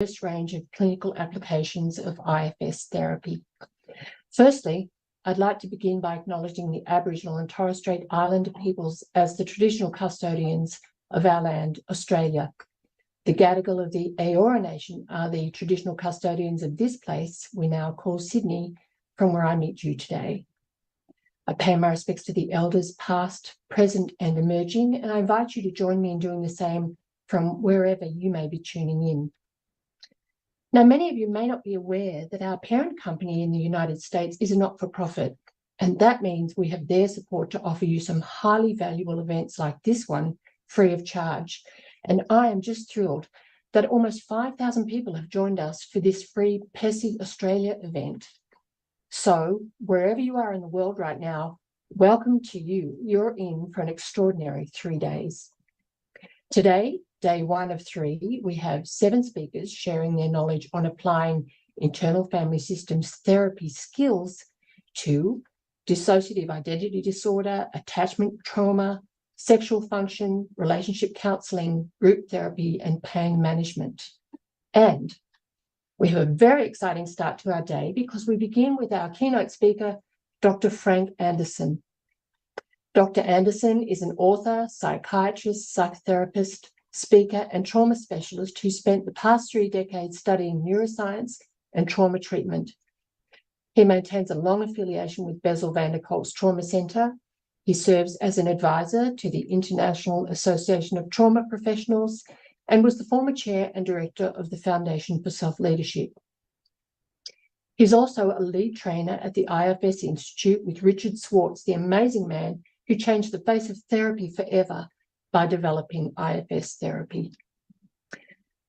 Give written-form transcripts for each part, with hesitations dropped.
diverse range of clinical applications of IFS therapy. Firstly, I'd like to begin by acknowledging the Aboriginal and Torres Strait Islander peoples as the traditional custodians of our land, Australia. The Gadigal of the Eora Nation are the traditional custodians of this place we now call Sydney, from where I meet you today. I pay my respects to the elders past, present and emerging, and I invite you to join me in doing the same from wherever you may be tuning in. Now, many of you may not be aware that our parent company in the United States is a not-for-profit, and that means we have their support to offer you some highly valuable events like this one free of charge. And I am just thrilled that almost 5,000 people have joined us for this free PESI Australia event. So wherever you are in the world right now, welcome to you. You're in for an extraordinary 3 days. Today, day 1 of 3, we have 7 speakers sharing their knowledge on applying internal family systems therapy skills to dissociative identity disorder, attachment trauma, sexual function, relationship counselling, group therapy, and pain management. And we have a very exciting start to our day because we begin with our keynote speaker, Dr. Frank Anderson. Dr. Anderson is an author, psychiatrist, psychotherapist, speaker, and trauma specialist who spent the past 3 decades studying neuroscience and trauma treatment. He maintains a long affiliation with Bessel van der Kolk's Trauma Centre. He serves as an advisor to the International Association of Trauma Professionals and was the former chair and director of the Foundation for Self-Leadership. He's also a lead trainer at the IFS Institute with Richard Swartz, the amazing man who changed the face of therapy forever by developing IFS therapy.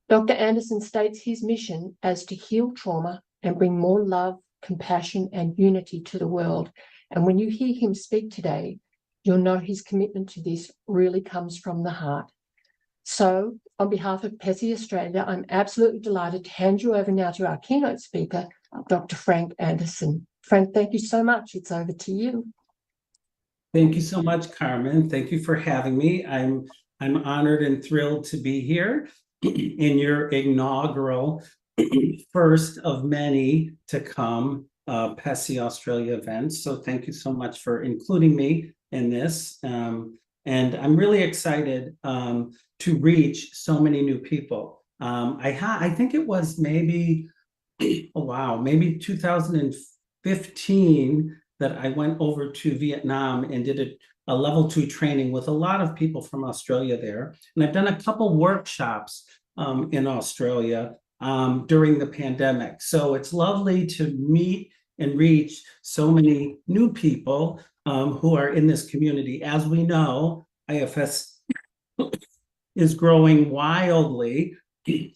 Dr. Anderson states his mission as to heal trauma and bring more love, compassion, and unity to the world. And when you hear him speak today, you'll know his commitment to this really comes from the heart. So, on behalf of PESI Australia, I'm absolutely delighted to hand you over now to our keynote speaker, Dr. Frank Anderson. Frank, thank you so much. It's over to you. Thank you so much, Carmen. Thank you for having me. I'm honored and thrilled to be here in your inaugural first of many to come PESI Australia events. So thank you so much for including me in this. And I'm really excited to reach so many new people. I think it was maybe 2015 that I went over to Vietnam and did a level 2 training with a lot of people from Australia there. And I've done a couple workshops in Australia during the pandemic. So it's lovely to meet and reach so many new people who are in this community. As we know, IFS is growing wildly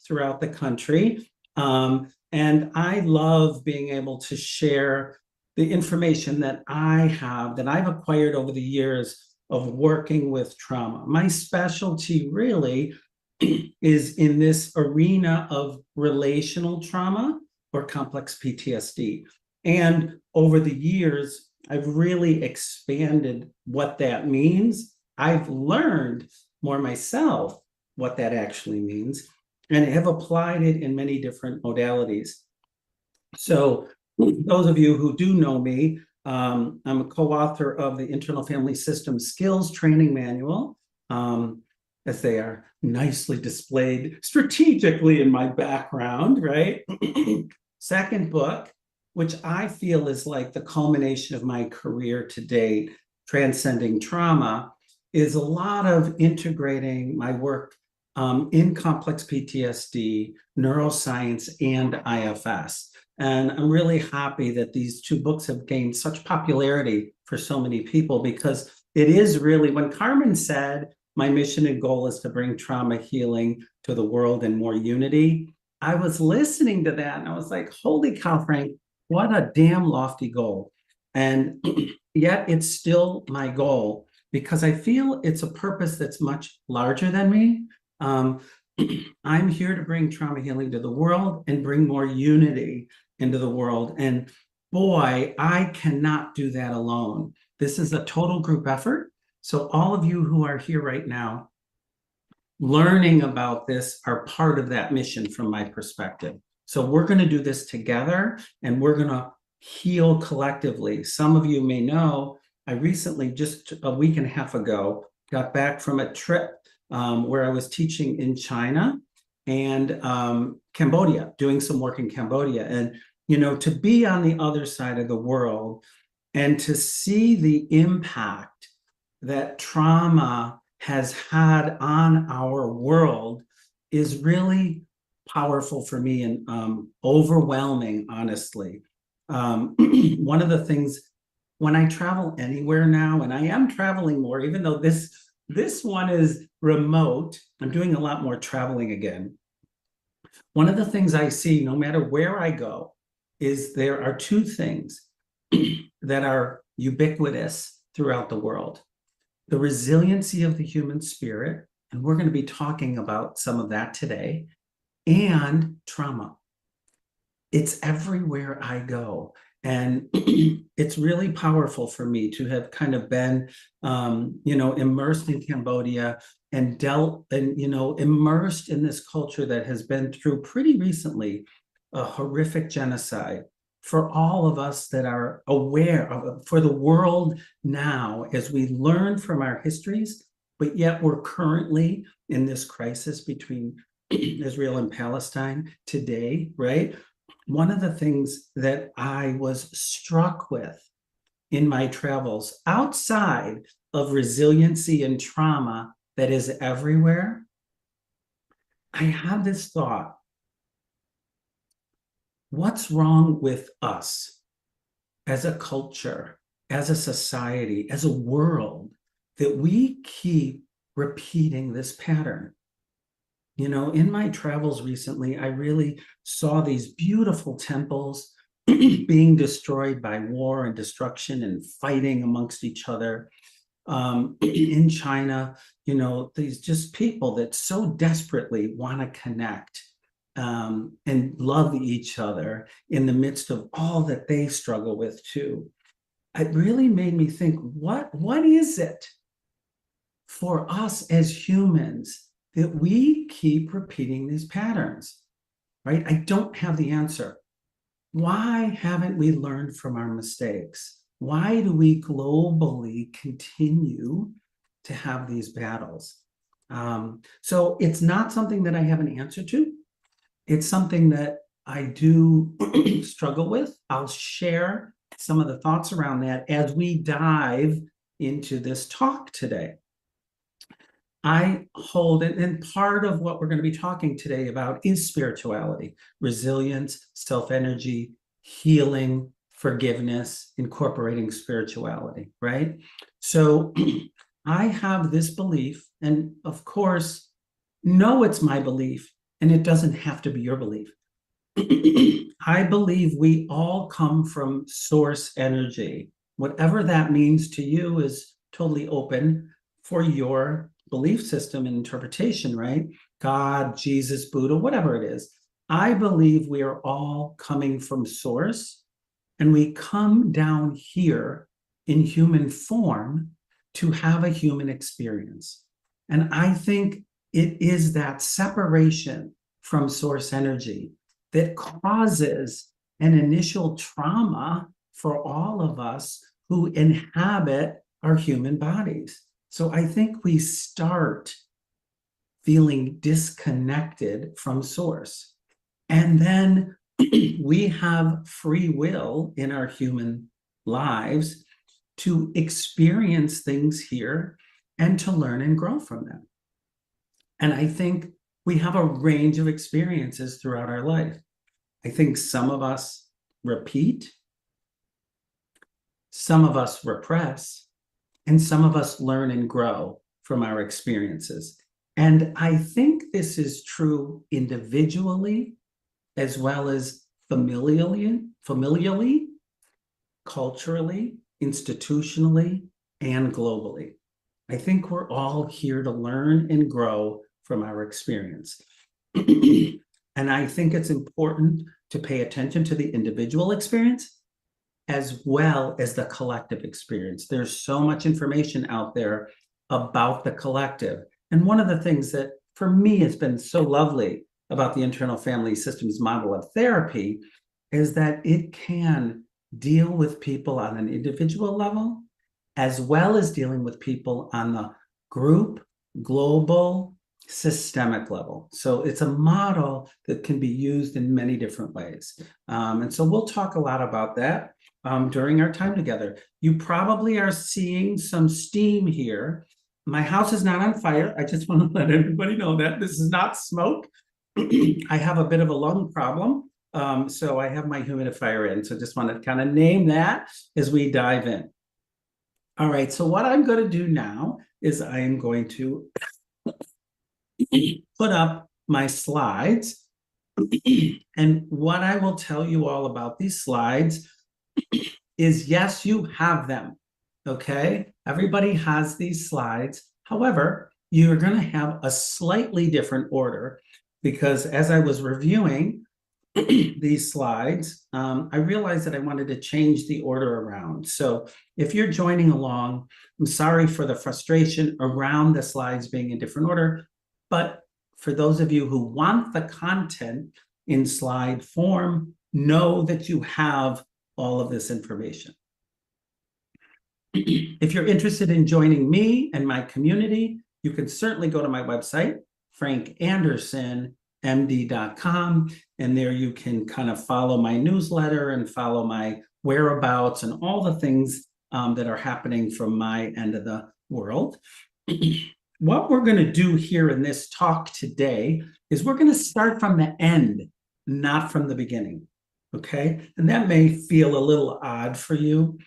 throughout the country. And I love being able to share the information that I've acquired over the years of working with trauma. My specialty really is in this arena of relational trauma or complex PTSD. And over the years, I've really expanded what that means. I've learned more myself what that actually means and have applied it in many different modalities. So those of you who do know me, I'm a co-author of the Internal Family System Skills Training Manual, as they are nicely displayed strategically in my background, right? Second book, which I feel is like the culmination of my career to date, Transcending Trauma, is a lot of integrating my work in complex PTSD, neuroscience, and IFS. And I'm really happy that these 2 books have gained such popularity for so many people, because it is really, when Carmen said, my mission and goal is to bring trauma healing to the world and more unity, I was listening to that and I was like, holy cow, Frank, what a damn lofty goal. And yet it's still my goal because I feel it's a purpose that's much larger than me. I'm here to bring trauma healing to the world and bring more unity into the world. And boy, I cannot do that alone. This is a total group effort. So all of you who are here right now, learning about this are part of that mission from my perspective. So we're going to do this together, and we're going to heal collectively. Some of you may know, I recently, just a week and a half ago, got back from a trip where I was teaching in China and Cambodia, doing some work in Cambodia. And, you know, to be on the other side of the world and to see the impact that trauma has had on our world is really powerful for me and overwhelming, honestly. One of the things when I travel anywhere now, and I am traveling more, even though this one is remote, I'm doing a lot more traveling again. One of the things I see, no matter where I go, is there are two things that are ubiquitous throughout the world. The resiliency of the human spirit, and we're going to be talking about some of that today, and trauma. It's everywhere I go. And it's really powerful for me to have kind of been, immersed in Cambodia and dealt and, immersed in this culture that has been through pretty recently a horrific genocide. For all of us that are aware of, for the world now, as we learn from our histories, but yet we're currently in this crisis between Israel and Palestine today, right? One of the things that I was struck with in my travels, outside of resiliency and trauma that is everywhere, I had this thought: what's wrong with us as a culture, as a society, as a world, that we keep repeating this pattern? You know, in my travels recently, I really saw these beautiful temples being destroyed by war and destruction and fighting amongst each other. In China, these just people that so desperately want to connect and love each other in the midst of all that they struggle with too. It really made me think, what is it for us as humans that we keep repeating these patterns, right? I don't have the answer. Why haven't we learned from our mistakes? Why do we globally continue to have these battles? So it's not something that I have an answer to. It's something that I do struggle with. I'll share some of the thoughts around that as we dive into this talk today. I hold, and part of what we're going to be talking today about is spirituality, resilience, self-energy, healing, forgiveness, incorporating spirituality, right? So I have this belief, and of course, know it's my belief, and it doesn't have to be your belief. I believe we all come from source energy. Whatever that means to you is totally open for your belief system and interpretation, right? God, Jesus, Buddha, whatever it is. I believe we are all coming from source, and we come down here in human form to have a human experience. And I think it is that separation from source energy that causes an initial trauma for all of us who inhabit our human bodies. So I think we start feeling disconnected from source. And then we have free will in our human lives to experience things here and to learn and grow from them. And I think we have a range of experiences throughout our life. I think some of us repeat, some of us repress, and some of us learn and grow from our experiences. And I think this is true individually as well as familially, culturally, institutionally, and globally. I think we're all here to learn and grow from our experience. And I think it's important to pay attention to the individual experience as well as the collective experience. There's so much information out there about the collective. And one of the things that for me has been so lovely about the internal family systems model of therapy is that it can deal with people on an individual level, as well as dealing with people on the group, global, systemic level. So it's a model that can be used in many different ways. And so we'll talk a lot about that during our time together. You probably are seeing some steam here. My house is not on fire. I just want to let everybody know that this is not smoke. I have a bit of a lung problem. So I have my humidifier in. So just want to kind of name that as we dive in. All right, so what I'm going to do now is I am going to put up my slides. And what I will tell you all about these slides is, yes, you have them, okay? Everybody has these slides. However, you're going to have a slightly different order because as I was reviewing these slides, I realized that I wanted to change the order around. So if you're joining along, I'm sorry for the frustration around the slides being in different order, but for those of you who want the content in slide form, know that you have all of this information. If you're interested in joining me and my community, you can certainly go to my website, frankandersonmd.com, and there you can kind of follow my newsletter and follow my whereabouts and all the things that are happening from my end of the world. What we're going to do here in this talk today is we're going to start from the end, not from the beginning, okay? And that may feel a little odd for you,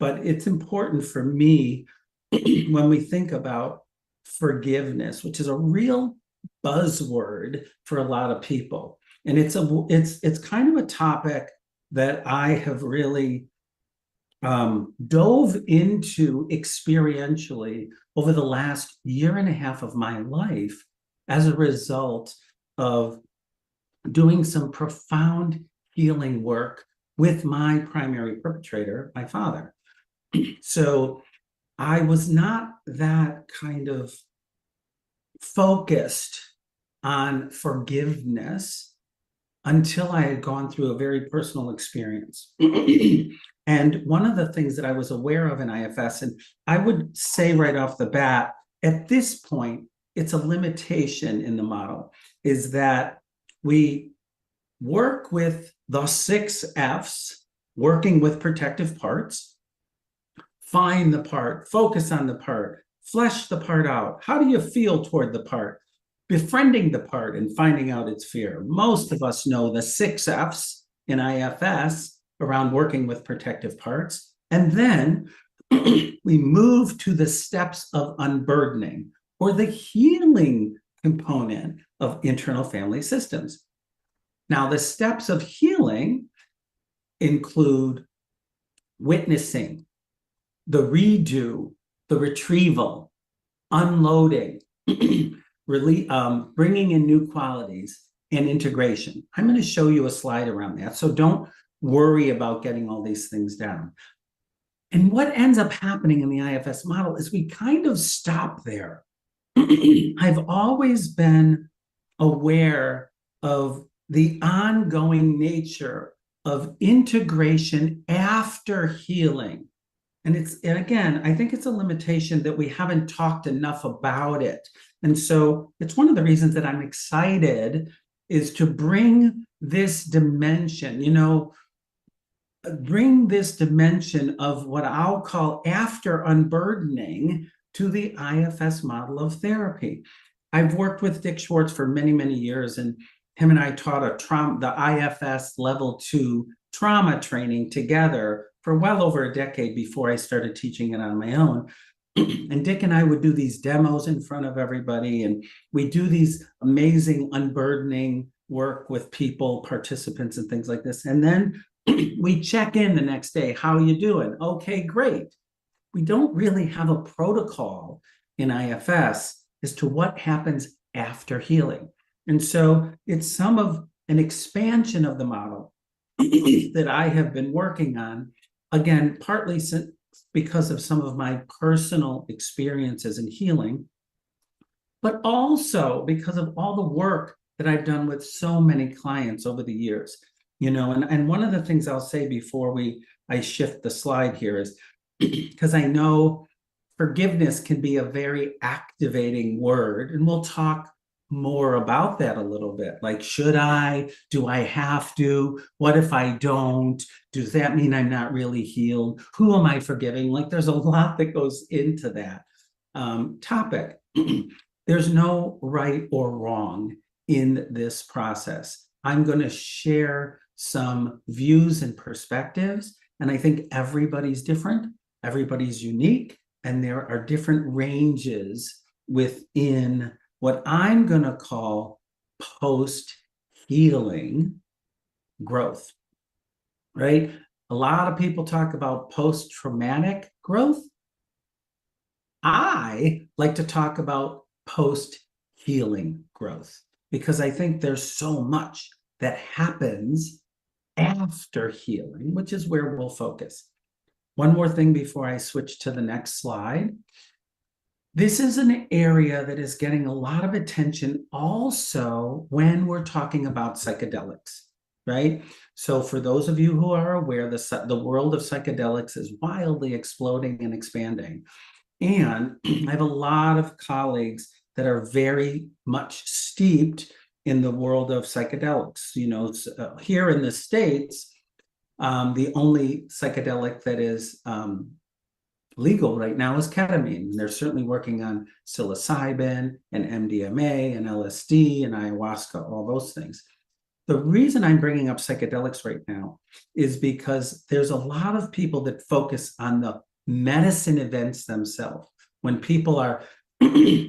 but it's important for me when we think about forgiveness, which is a real buzzword for a lot of people. And it's kind of a topic that I have really dove into experientially over the last year and a half of my life as a result of doing some profound healing work with my primary perpetrator, my father. So I was not that kind of focused on forgiveness until I had gone through a very personal experience. And one of the things that I was aware of in IFS, and I would say right off the bat, at this point, it's a limitation in the model, is that we work with the 6 F's, working with protective parts, find the part, focus on the part, flesh the part out. How do you feel toward the part? Befriending the part and finding out its fear. Most of us know the 6 F's in IFS around working with protective parts. And then we move to the steps of unburdening, or the healing component of internal family systems. Now, the steps of healing include witnessing, the redo, the retrieval, unloading, bringing in new qualities, and integration. I'm going to show you a slide around that, so don't worry about getting all these things down. And what ends up happening in the IFS model is we kind of stop there. I've always been aware of the ongoing nature of integration after healing. And again, I think it's a limitation that we haven't talked enough about it. And so it's one of the reasons that I'm excited is to bring this dimension, bring this dimension of what I'll call after unburdening to the IFS model of therapy. I've worked with Dick Schwartz for many, many years, and him and I taught the IFS level 2 trauma training together for well over a decade before I started teaching it on my own. And Dick and I would do these demos in front of everybody, and we do these amazing unburdening work with people, participants, and things like this. And then we check in the next day. How are you doing? Okay, great. We don't really have a protocol in IFS as to what happens after healing. And so it's some of an expansion of the model that I have been working on, again, partly because of some of my personal experiences in healing, but also because of all the work that I've done with so many clients over the years. And one of the things I'll say before I shift the slide here is because I know forgiveness can be a very activating word, and we'll talk more about that a little bit. Like, should I? Do I have to? What if I don't? Does that mean I'm not really healed? Who am I forgiving? Like, there's a lot that goes into that topic. There's no right or wrong in this process. I'm going to share some views and perspectives, and I think everybody's different, everybody's unique, and there are different ranges within what I'm going to call post-healing growth, right? A lot of people talk about post-traumatic growth. I like to talk about post-healing growth because I think there's so much that happens after healing, which is where we'll focus. One more thing before I switch to the next slide. This is an area that is getting a lot of attention also when we're talking about psychedelics, right? So for those of you who are aware, the world of psychedelics is wildly exploding and expanding. And I have a lot of colleagues that are very much steeped in the world of psychedelics. Here in the States, the only psychedelic that is legal right now is ketamine. They're certainly working on psilocybin and MDMA and LSD and ayahuasca, all those things. The reason I'm bringing up psychedelics right now is because there's a lot of people that focus on the medicine events themselves. When people are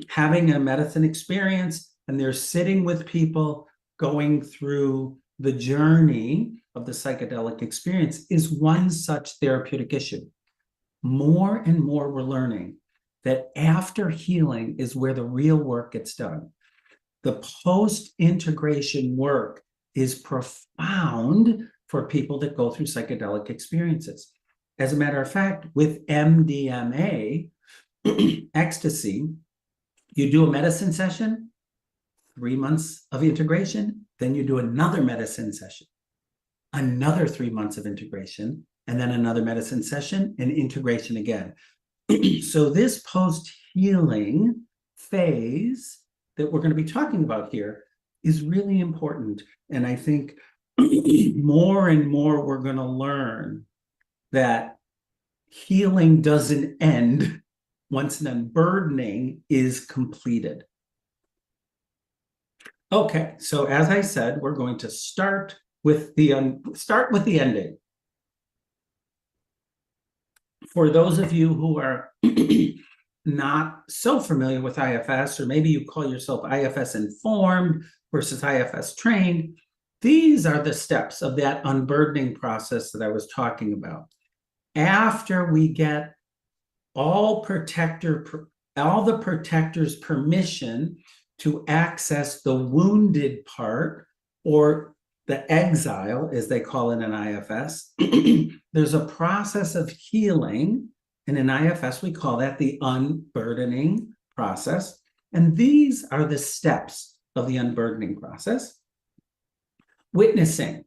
having a medicine experience and they're sitting with people going through the journey of the psychedelic experience is one such therapeutic issue. More and more we're learning that after healing is where the real work gets done. The post-integration work is profound for people that go through psychedelic experiences. As a matter of fact, with MDMA, ecstasy, you do a medicine session, 3 months of integration, then you do another medicine session, another 3 months of integration, and then another medicine session and integration again. So this post-healing phase that we're going to be talking about here is really important. And I think more and more we're going to learn that healing doesn't end once an unburdening is completed. Okay, so as I said, we're going to start with the ending. For those of you who are not so familiar with IFS, or maybe you call yourself IFS informed versus IFS trained, these are the steps of that unburdening process that I was talking about. After we get all the protector's permission to access the wounded part, or the exile, as they call it in IFS, there's a process of healing. And in IFS, we call that the unburdening process. And these are the steps of the unburdening process. Witnessing.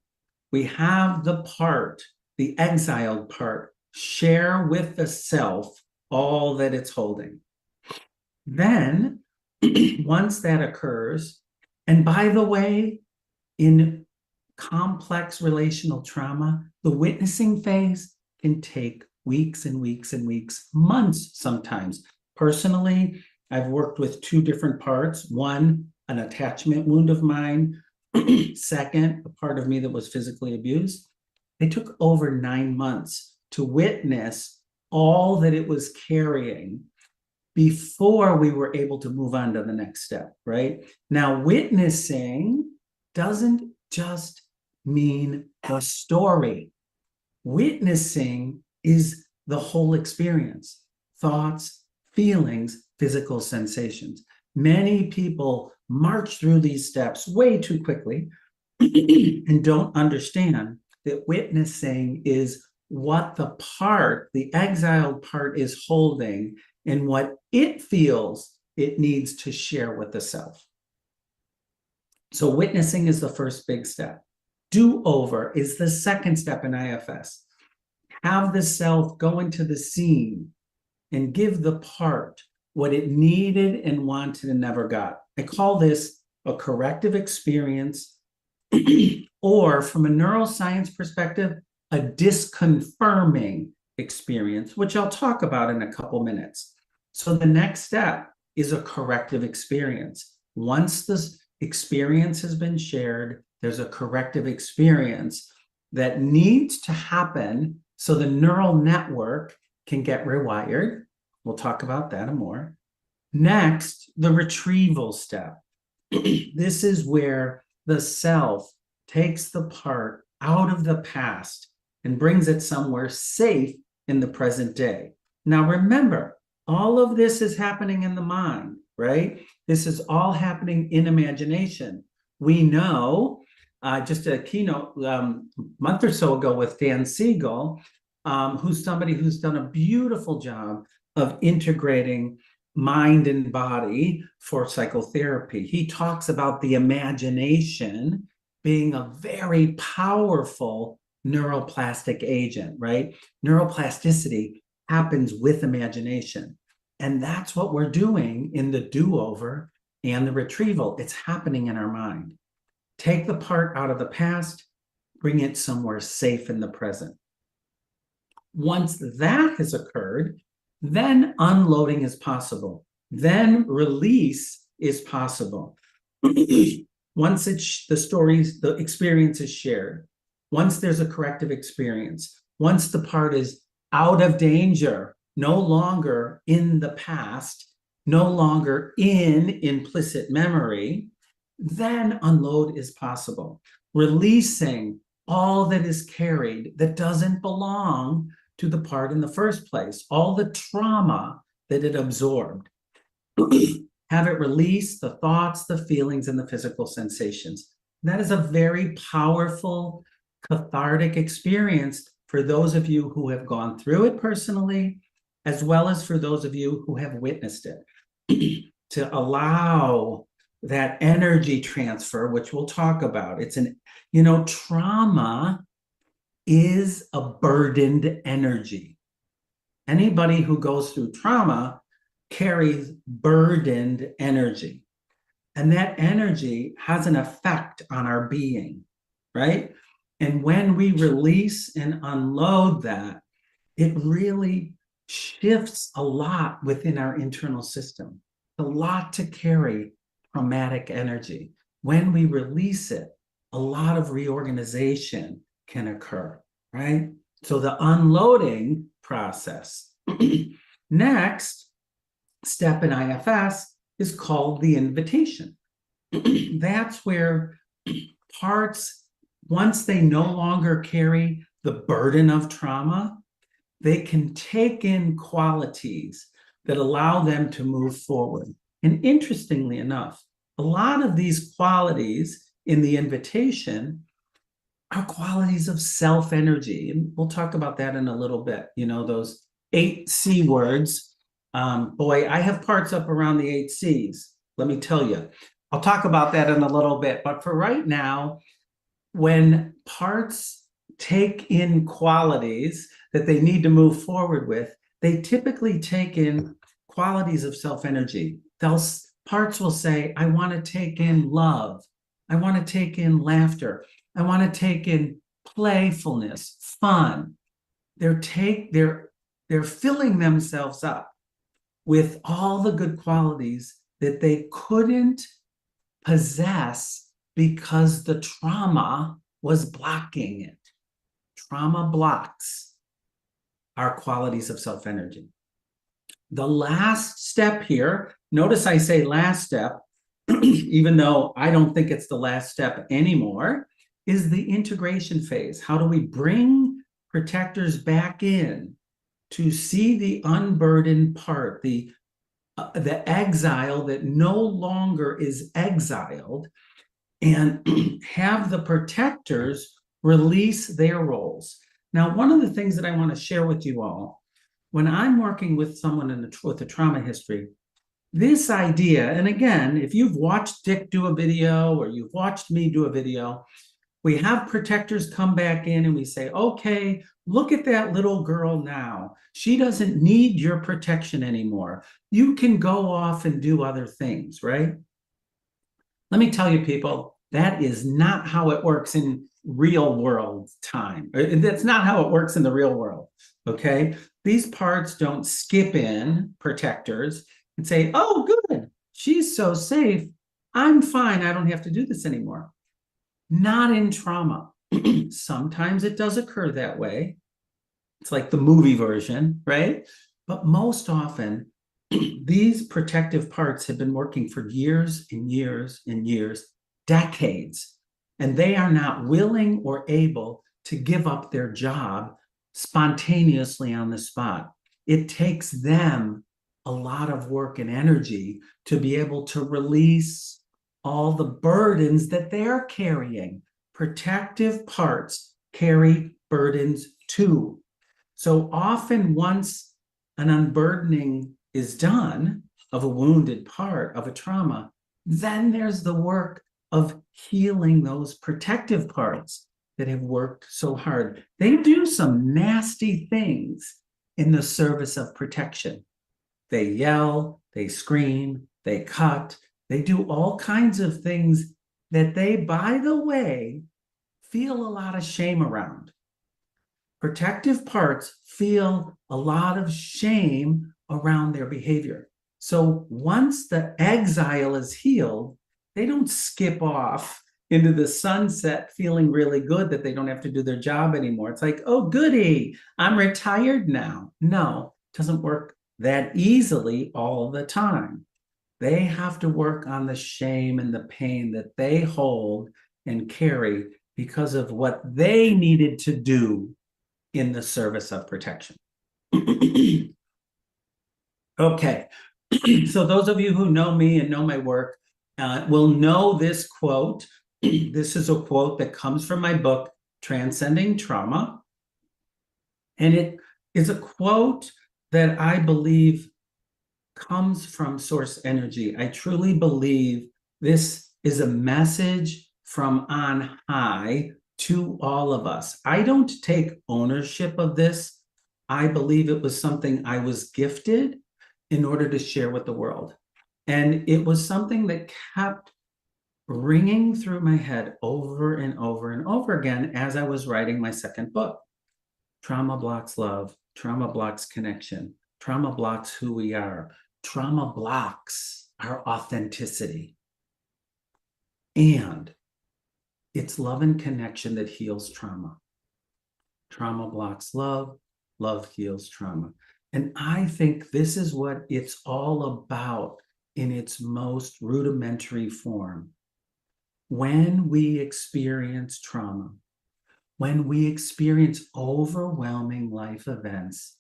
We have the exiled part, share with the self all that it's holding. Then, once that occurs, and by the way, in complex relational trauma, the witnessing phase can take weeks and weeks and weeks, months sometimes. Personally, I've worked with 2 different parts. One, an attachment wound of mine. Second, a part of me that was physically abused. They took over 9 months to witness all that it was carrying before we were able to move on to the next step, right? Now, witnessing doesn't just mean the story. Witnessing is the whole experience, thoughts, feelings, physical sensations. Many people march through these steps way too quickly and don't understand that witnessing is what the exiled part is holding and what it feels it needs to share with the self. So witnessing is the first big step. Do-over is the second step in IFS. Have the self go into the scene and give the part what it needed and wanted and never got. I call this a corrective experience, or from a neuroscience perspective, a disconfirming experience, which I'll talk about in a couple minutes. So the next step is a corrective experience. Once this experience has been shared, there's a corrective experience that needs to happen so the neural network can get rewired. We'll talk about that and more. Next, the retrieval step. This is where the self takes the part out of the past and brings it somewhere safe in the present day. Now, remember, all of this is happening in the mind, right? This is all happening in imagination. We know, just a keynote month or so ago with Dan Siegel, who's somebody who's done a beautiful job of integrating mind and body for psychotherapy. He talks about the imagination being a very powerful neuroplastic agent, right? Neuroplasticity happens with imagination. And that's what we're doing in the do-over and the retrieval. It's happening in our mind. Take the part out of the past, bring it somewhere safe in the present. Once that has occurred, then unloading is possible. Then release is possible. Once the experience is shared, once there's a corrective experience, once the part is out of danger, no longer in the past, no longer in implicit memory, then unload is possible. Releasing all that is carried that doesn't belong to the part in the first place, all the trauma that it absorbed. Have it release the thoughts, the feelings, and the physical sensations. That is a very powerful, cathartic experience for those of you who have gone through it personally, as well as for those of you who have witnessed it. To allow that energy transfer, which we'll talk about. Trauma is a burdened energy. Anybody who goes through trauma carries burdened energy. And that energy has an effect on our being, right? And when we release and unload that, it really shifts a lot within our internal system. A lot to carry traumatic energy. When we release it, a lot of reorganization can occur, right? So the unloading process. Next step in IFS is called the invitation. That's where parts, once they no longer carry the burden of trauma, they can take in qualities that allow them to move forward. And interestingly enough, a lot of these qualities in the invitation are qualities of self-energy. And we'll talk about that in a little bit. Those 8 C words. Boy, I have parts up around the 8 C's, let me tell you. I'll talk about that in a little bit. But for right now, when parts take in qualities that they need to move forward with, they typically take in qualities of self-energy. Parts will say, I want to take in love. I want to take in laughter. I want to take in playfulness, fun. They're filling themselves up with all the good qualities that they couldn't possess because the trauma was blocking it. Trauma blocks our qualities of self-energy. The last step here, notice I say last step, even though I don't think it's the last step anymore, is the integration phase. How do we bring protectors back in to see the unburdened part, the exile that no longer is exiled, and have the protectors release their roles? Now, one of the things that I want to share with you all, when I'm working with someone with a trauma history, this idea, and again, if you've watched Dick do a video or you've watched me do a video, we have protectors come back in and we say, okay, look at that little girl now. She doesn't need your protection anymore. You can go off and do other things, right? Let me tell you, people, that is not how it works in real world time. That's not how it works in the real world, okay? These parts don't skip in, protectors, and say, oh, good, she's so safe. I'm fine. I don't have to do this anymore. Not in trauma. Sometimes it does occur that way. It's like the movie version, right? But most often, these protective parts have been working for years and years and years, decades, and they are not willing or able to give up their job spontaneously on the spot. It takes them a lot of work and energy to be able to release all the burdens that they're carrying. Protective parts carry burdens too. So often, once an unburdening is done of a wounded part of a trauma, then there's the work of healing those protective parts that have worked so hard. They do some nasty things in the service of protection. They yell, they scream, they cut, they do all kinds of things that they, by the way, feel a lot of shame around. Protective parts feel a lot of shame around their behavior. So once the exile is healed, they don't skip off into the sunset feeling really good that they don't have to do their job anymore. It's like, oh, goody, I'm retired now. No, it doesn't work that easily all the time. They have to work on the shame and the pain that they hold and carry because of what they needed to do in the service of protection. Okay, so those of you who know me and know my work will know this quote. This is a quote that comes from my book, Transcending Trauma. And it is a quote that I believe comes from source energy. I truly believe this is a message from on high to all of us. I don't take ownership of this. I believe it was something I was gifted in order to share with the world. And it was something that kept ringing through my head over and over and over again as I was writing my second book. Trauma blocks love. Trauma blocks connection. Trauma blocks who we are. Trauma blocks our authenticity. And it's love and connection that heals trauma. Trauma blocks love. Love heals trauma. And I think this is what it's all about in its most rudimentary form. When we experience trauma, when we experience overwhelming life events,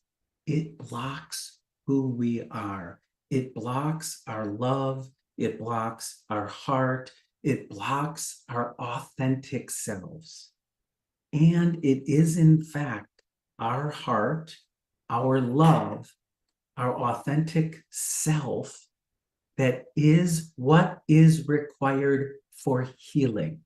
it blocks who we are. It blocks our love. It blocks our heart. It blocks our authentic selves. And it is, in fact, our heart, our love, our authentic self that is what is required for healing.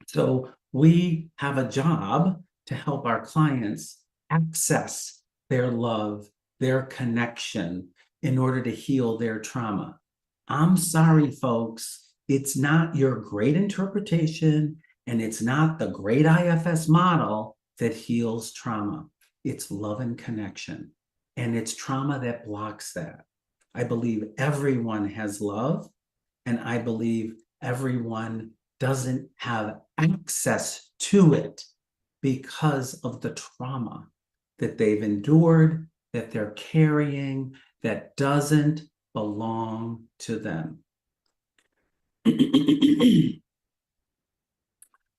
So we have a job to help our clients access their love, their connection in order to heal their trauma. I'm sorry, folks, it's not your great interpretation and it's not the great IFS model that heals trauma. It's love and connection. And it's trauma that blocks that. I believe everyone has love, and I believe everyone doesn't have access to it because of the trauma that they've endured, that they're carrying, that doesn't belong to them.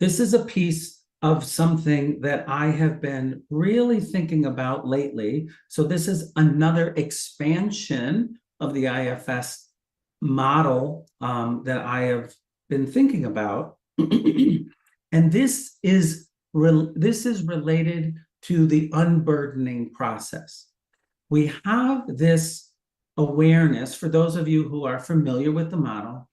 This is a piece of something that I have been really thinking about lately. So this is another expansion of the IFS model that I have been thinking about. And this is related to the unburdening process. We have this awareness, for those of you who are familiar with the model,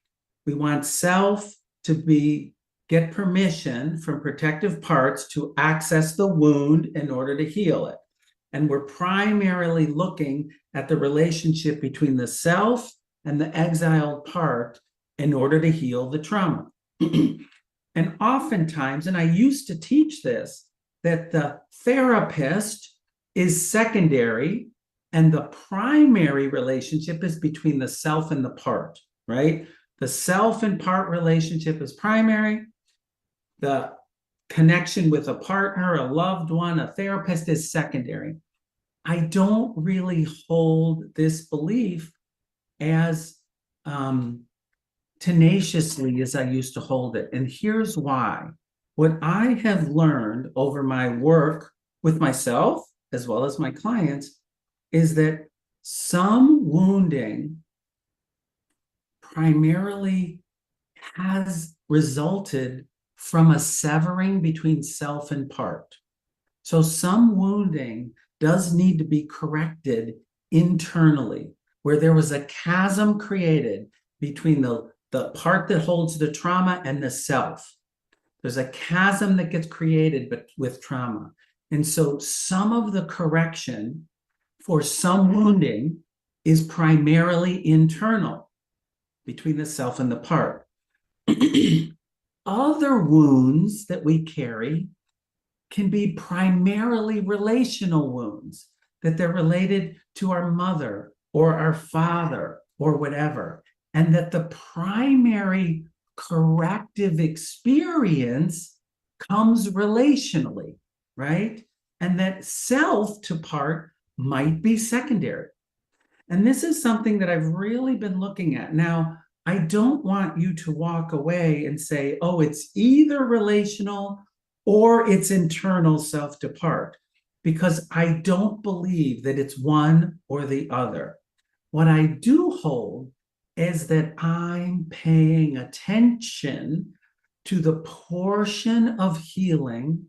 we want self to get permission from protective parts to access the wound in order to heal it. And we're primarily looking at the relationship between the self and the exiled part in order to heal the trauma. And oftentimes, and I used to teach this, that the therapist is secondary and the primary relationship is between the self and the part, right? The self and part relationship is primary. The connection with a partner, a loved one, a therapist is secondary. I don't really hold this belief as tenaciously as I used to hold it. And here's why. What I have learned over my work with myself, as well as my clients, is that some wounding primarily has resulted from a severing between self and part. So some wounding does need to be corrected internally, where there was a chasm created between the part that holds the trauma and the self. There's a chasm that gets created with trauma. And so some of the correction for some wounding is primarily internal between the self and the part. Other wounds that we carry can be primarily relational wounds, that they're related to our mother or our father or whatever, and that the primary corrective experience comes relationally, right? And that self to part might be secondary. And this is something that I've really been looking at. Now, I don't want you to walk away and say, oh, it's either relational or it's internal self to part, because I don't believe that it's one or the other. What I do hold is that I'm paying attention to the portion of healing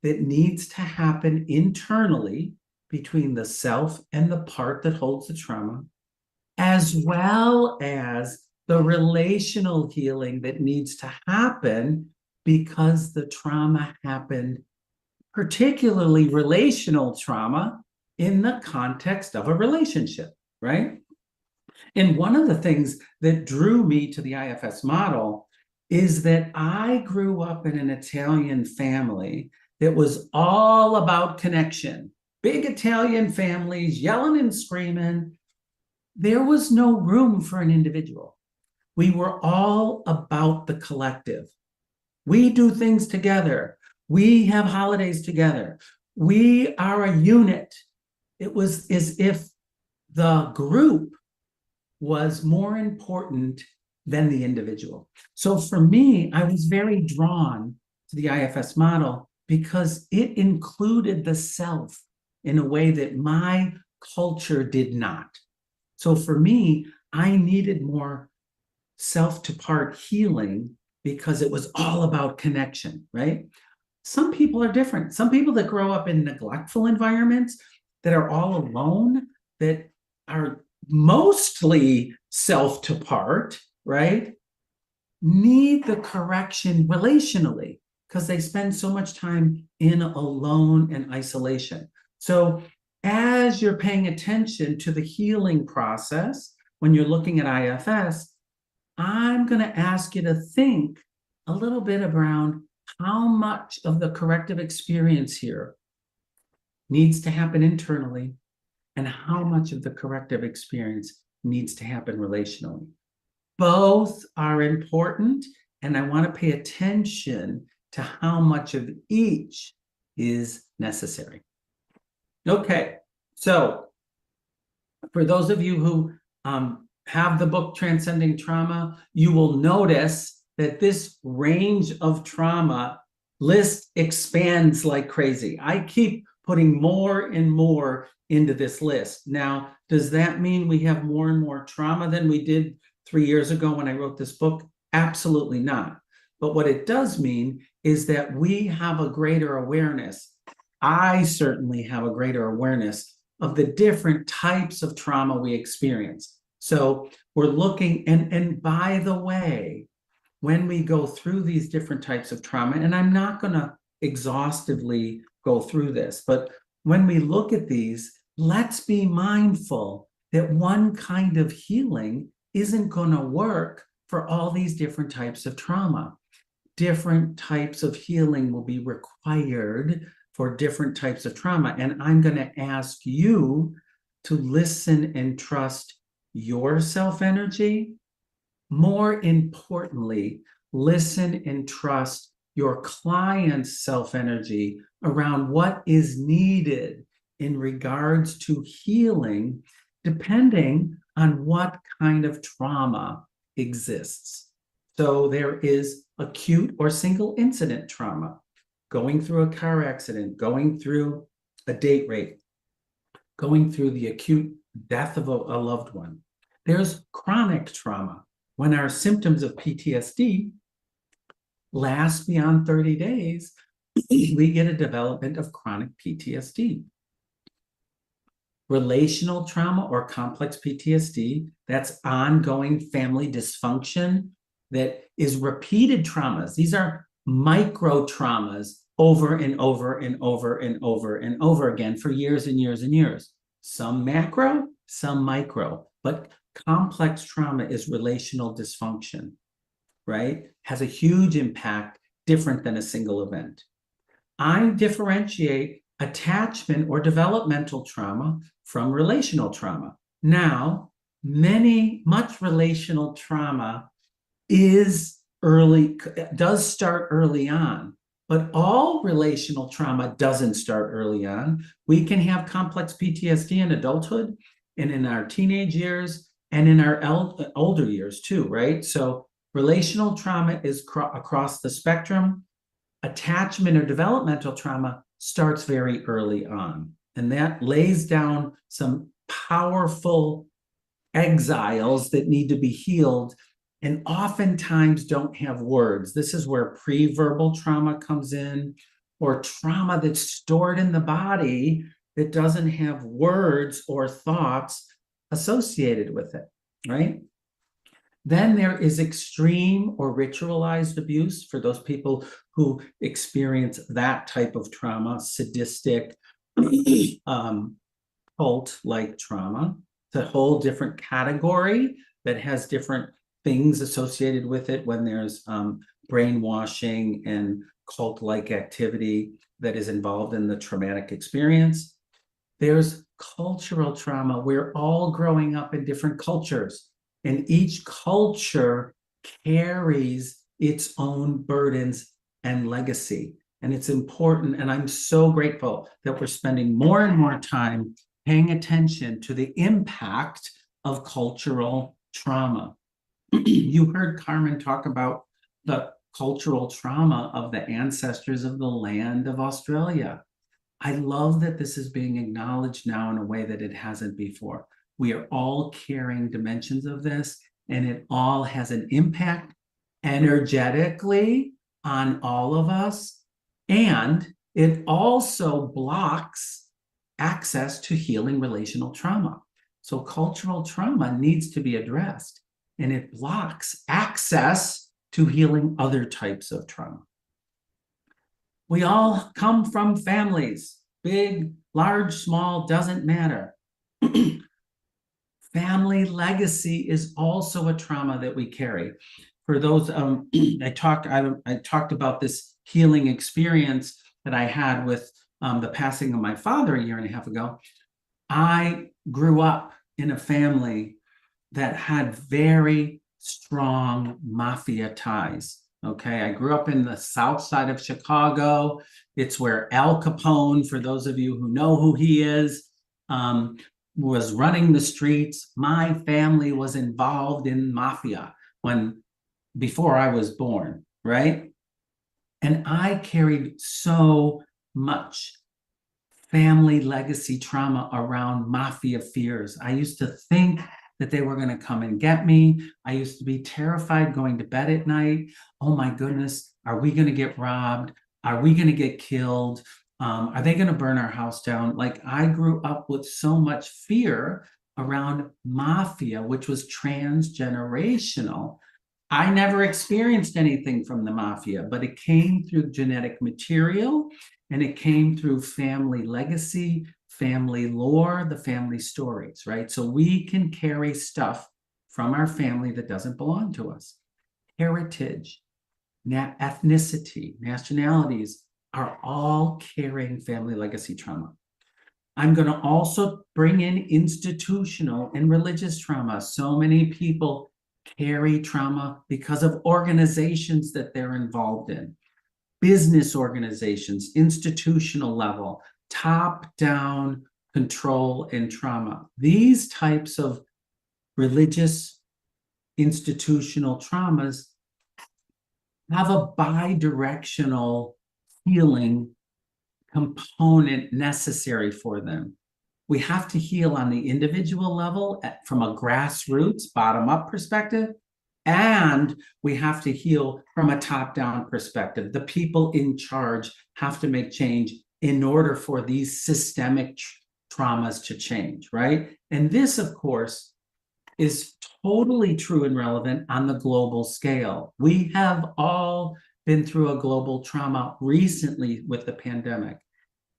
that needs to happen internally between the self and the part that holds the trauma, as well as the relational healing that needs to happen because the trauma happened, particularly relational trauma, in the context of a relationship, right? And one of the things that drew me to the IFS model is that I grew up in an Italian family that was all about connection. Big Italian families, yelling and screaming. There was no room for an individual. We were all about the collective. We do things together. We have holidays together. We are a unit. It was as if the group was more important than the individual. So for me, I was very drawn to the IFS model because it included the self in a way that my culture did not. So for me, I needed more self to part healing because it was all about connection, right? Some people are different. Some people that grow up in neglectful environments that are all alone, that are mostly self to part, right, need the correction relationally because they spend so much time in alone and isolation. So as you're paying attention to the healing process, when you're looking at IFS, I'm going to ask you to think a little bit around how much of the corrective experience here needs to happen internally and how much of the corrective experience needs to happen relationally. Both are important, and I want to pay attention to how much of each is necessary. Okay, so for those of you who have the book Transcending Trauma, you will notice that this range of trauma list expands like crazy. I keep putting more and more into this list. Now, does that mean we have more and more trauma than we did 3 years ago when I wrote this book? Absolutely not. But what it does mean is that we have a greater awareness. I certainly have a greater awareness of the different types of trauma we experience. So we're looking, and by the way, when we go through these different types of trauma, and I'm not going to exhaustively go through this, but when we look at these, let's be mindful that one kind of healing isn't going to work for all these different types of trauma. Different types of healing will be required for different types of trauma. And I'm going to ask you to listen and trust your self-energy. More importantly, listen and trust your client's self-energy around what is needed in regards to healing, depending on what kind of trauma exists. So there is acute or single incident trauma, going through a car accident, going through a date rape, going through the acute death of a loved one. There's chronic trauma, when our symptoms of PTSD last beyond 30 days, we get a development of chronic PTSD. Relational trauma or complex PTSD, that's ongoing family dysfunction that is repeated traumas. These are micro traumas over and over and over and over and over again for years and years and years. Some macro, some micro, but complex trauma is relational dysfunction, right? Has a huge impact, different than a single event. I differentiate attachment or developmental trauma from relational trauma. Now, much relational trauma does start early on, but all relational trauma doesn't start early on. We can have complex PTSD in adulthood and in our teenage years and in our older years too, right? So relational trauma is across the spectrum. Attachment or developmental trauma starts very early on, and that lays down some powerful exiles that need to be healed and oftentimes don't have words. This is where pre-verbal trauma comes in, or trauma that's stored in the body that doesn't have words or thoughts associated with it, right? Then there is extreme or ritualized abuse for those people who experience that type of trauma, sadistic, cult-like trauma. It's a whole different category that has different things associated with it when there's brainwashing and cult-like activity that is involved in the traumatic experience. There's cultural trauma. We're all growing up in different cultures, and each culture carries its own burdens and legacy. And it's important, and I'm so grateful that we're spending more and more time paying attention to the impact of cultural trauma. You heard Carmen talk about the cultural trauma of the ancestors of the land of Australia. I love that this is being acknowledged now in a way that it hasn't before. We are all carrying dimensions of this, and it all has an impact energetically on all of us. And it also blocks access to healing relational trauma. So cultural trauma needs to be addressed, and it blocks access to healing other types of trauma. We all come from families, big, large, small, doesn't matter. Family legacy is also a trauma that we carry. For those, I talked about this healing experience that I had with the passing of my father a year and a half ago. I grew up in a family that had very strong mafia ties. Okay, I grew up in the south side of Chicago. It's where Al Capone, for those of you who know who he is, was running the streets. My family was involved in mafia before I was born, right? And I carried so much family legacy trauma around mafia fears. I used to think that they were going to come and get me. I used to be terrified going to bed at night. Oh my goodness, are we going to get robbed? Are we going to get killed? Are they going to burn our house down? Like, I grew up with so much fear around mafia, which was transgenerational. I never experienced anything from the mafia, but it came through genetic material and it came through family legacy, family lore, the family stories, right? So we can carry stuff from our family that doesn't belong to us. Heritage, ethnicity, nationalities are all carrying family legacy trauma. I'm going to also bring in institutional and religious trauma. So many people carry trauma because of organizations that they're involved in, business organizations, institutional level, top-down control and trauma. These types of religious institutional traumas have a bi-directional healing component necessary for them. We have to heal on the individual level from a grassroots, bottom-up perspective, and we have to heal from a top-down perspective. The people in charge have to make change in order for these systemic traumas to change, right? And this, of course, is totally true and relevant on the global scale. We have all been through a global trauma recently with the pandemic,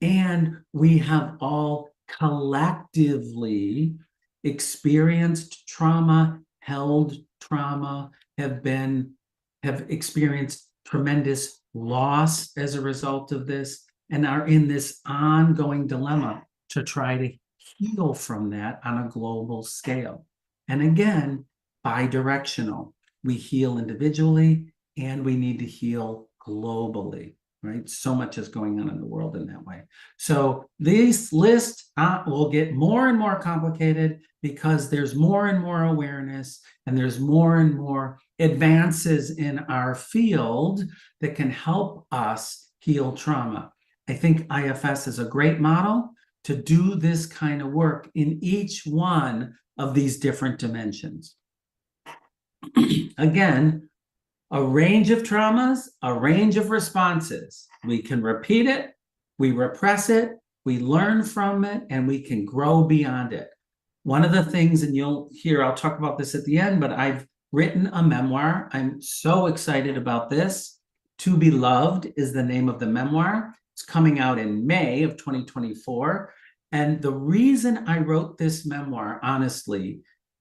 and we have all collectively experienced trauma, held trauma, have experienced tremendous loss as a result of this, and are in this ongoing dilemma to try to heal from that on a global scale. And again, bi-directional. We heal individually and we need to heal globally, right? So much is going on in the world in that way. So this list will get more and more complicated because there's more and more awareness and there's more and more advances in our field that can help us heal trauma. I think IFS is a great model to do this kind of work in each one of these different dimensions. Again, a range of traumas, a range of responses. We can repeat it, we repress it, we learn from it, and we can grow beyond it. One of the things, and you'll hear, I'll talk about this at the end, but I've written a memoir. I'm so excited about this. To Be Loved is the name of the memoir. It's coming out in May of 2024. And the reason I wrote this memoir, honestly,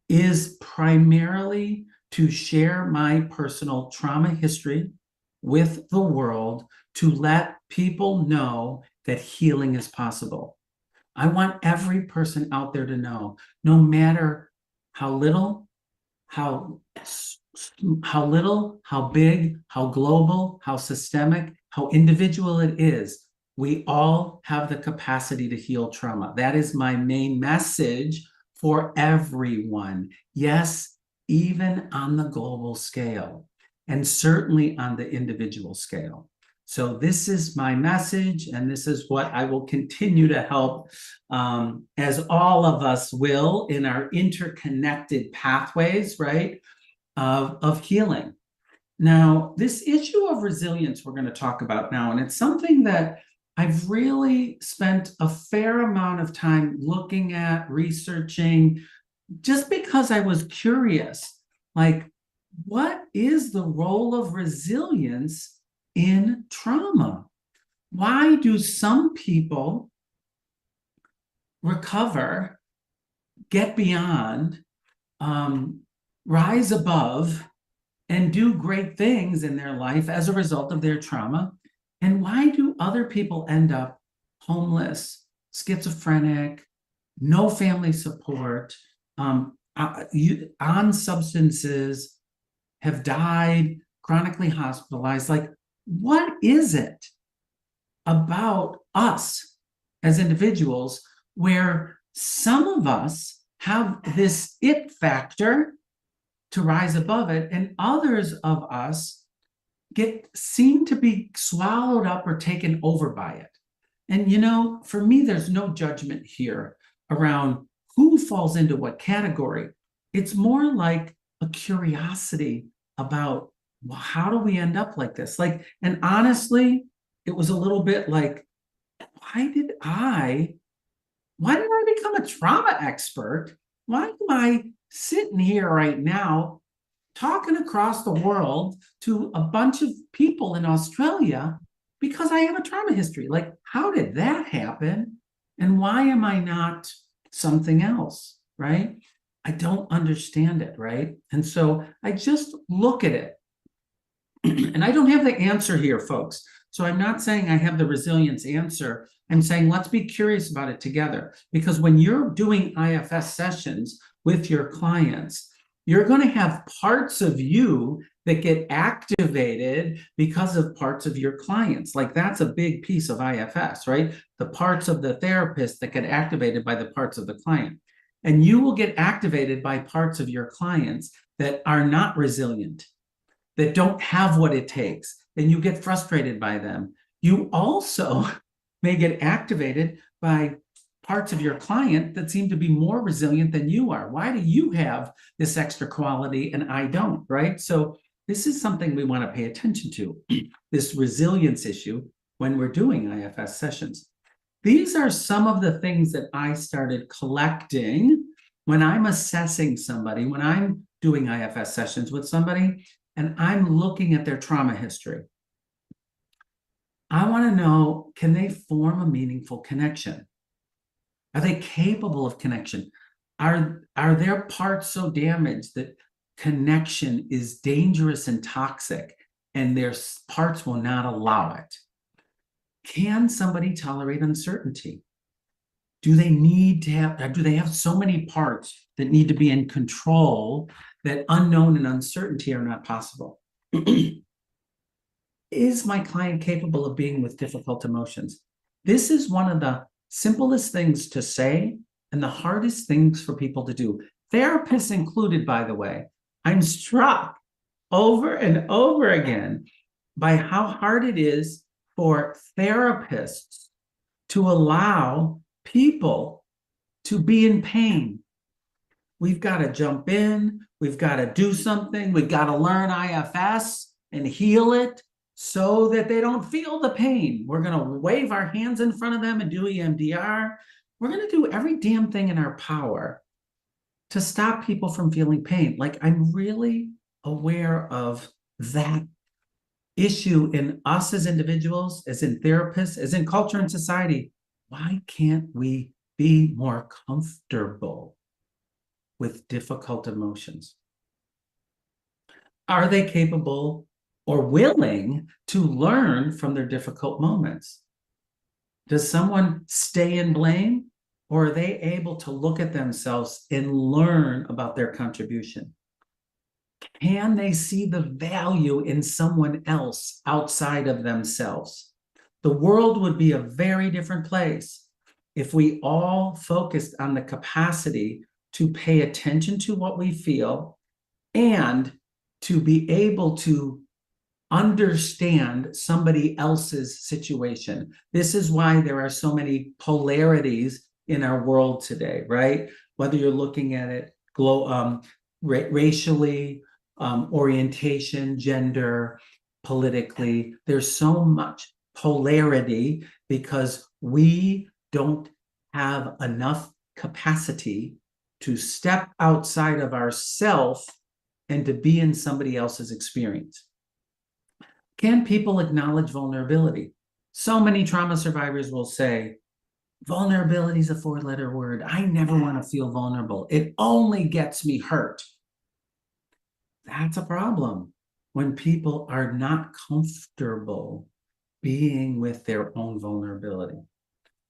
is primarily to share my personal trauma history with the world, to let people know that healing is possible. I want every person out there to know, no matter how little, how big, how global, how systemic, how individual it is, we all have the capacity to heal trauma. That is my main message for everyone. Yes, even on the global scale, and certainly on the individual scale. So this is my message, and this is what I will continue to help, as all of us will, in our interconnected pathways, right, of healing. Now, this issue of resilience we're going to talk about now, and it's something that I've really spent a fair amount of time looking at, researching, just because I was curious, like, what is the role of resilience in trauma? Why do some people recover, get beyond, rise above, and do great things in their life as a result of their trauma? And why do other people end up homeless, schizophrenic, no family support, on substances, have died, chronically hospitalized? Like, what is it about us as individuals where some of us have this it factor to rise above it, and others of us seem to be swallowed up or taken over by it? And for me, there's no judgment here around who falls into what category. It's more like a curiosity about, well, how do we end up like this? And honestly, it was a little bit like Why did I become a trauma expert? Why am I sitting here right now talking across the world to a bunch of people in Australia because I have a trauma history? Like, how did that happen? And why am I not something else? Right? I don't understand it. Right? And so I just look at it. And I don't have the answer here, folks. So I'm not saying I have the resilience answer. I'm saying let's be curious about it together. Because when you're doing IFS sessions with your clients, you're going to have parts of you that get activated because of parts of your clients. Like that's a big piece of IFS, right? The parts of the therapist that get activated by the parts of the client. And you will get activated by parts of your clients that are not resilient, that don't have what it takes, and you get frustrated by them. You also may get activated by parts of your client that seem to be more resilient than you are. Why do you have this extra quality and I don't, right? So this is something we want to pay attention to, this resilience issue when we're doing IFS sessions. These are some of the things that I started collecting when I'm assessing somebody, when I'm doing IFS sessions with somebody, and I'm looking at their trauma history. I want to know, can they form a meaningful connection? Are they capable of connection? Are their parts so damaged that connection is dangerous and toxic and their parts will not allow it? Can somebody tolerate uncertainty? Do they have so many parts that need to be in control that unknown and uncertainty are not possible? Is my client capable of being with difficult emotions? This is one of the simplest things to say and the hardest things for people to do. Therapists included, by the way. I'm struck over and over again by how hard it is for therapists to allow people to be in pain. We've got to jump in, we've got to do something, we've got to learn IFS and heal it so that they don't feel the pain. We're going to wave our hands in front of them and do EMDR. We're going to do every damn thing in our power to stop people from feeling pain. Like, I'm really aware of that issue in us as individuals, as in therapists, as in culture and society. Why can't we be more comfortable with difficult emotions? Are they capable or willing to learn from their difficult moments? Does someone stay in blame, or are they able to look at themselves and learn about their contribution? Can they see the value in someone else outside of themselves? The world would be a very different place if we all focused on the capacity to pay attention to what we feel and to be able to understand somebody else's situation. This is why there are so many polarities in our world today, right? Whether you're looking at it racially, orientation, gender, politically, there's so much polarity because we don't have enough capacity to step outside of ourself and to be in somebody else's experience. Can people acknowledge vulnerability? So many trauma survivors will say, vulnerability is a 4-letter word. I never want to feel vulnerable. It only gets me hurt. That's a problem when people are not comfortable being with their own vulnerability.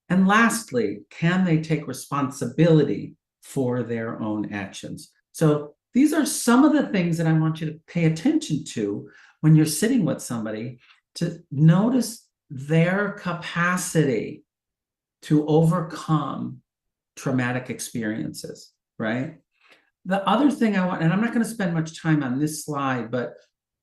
And lastly, can they take responsibility for their own actions? So these are some of the things that I want you to pay attention to when you're sitting with somebody, to notice their capacity to overcome traumatic experiences, right? The other thing I want, and I'm not going to spend much time on this slide, but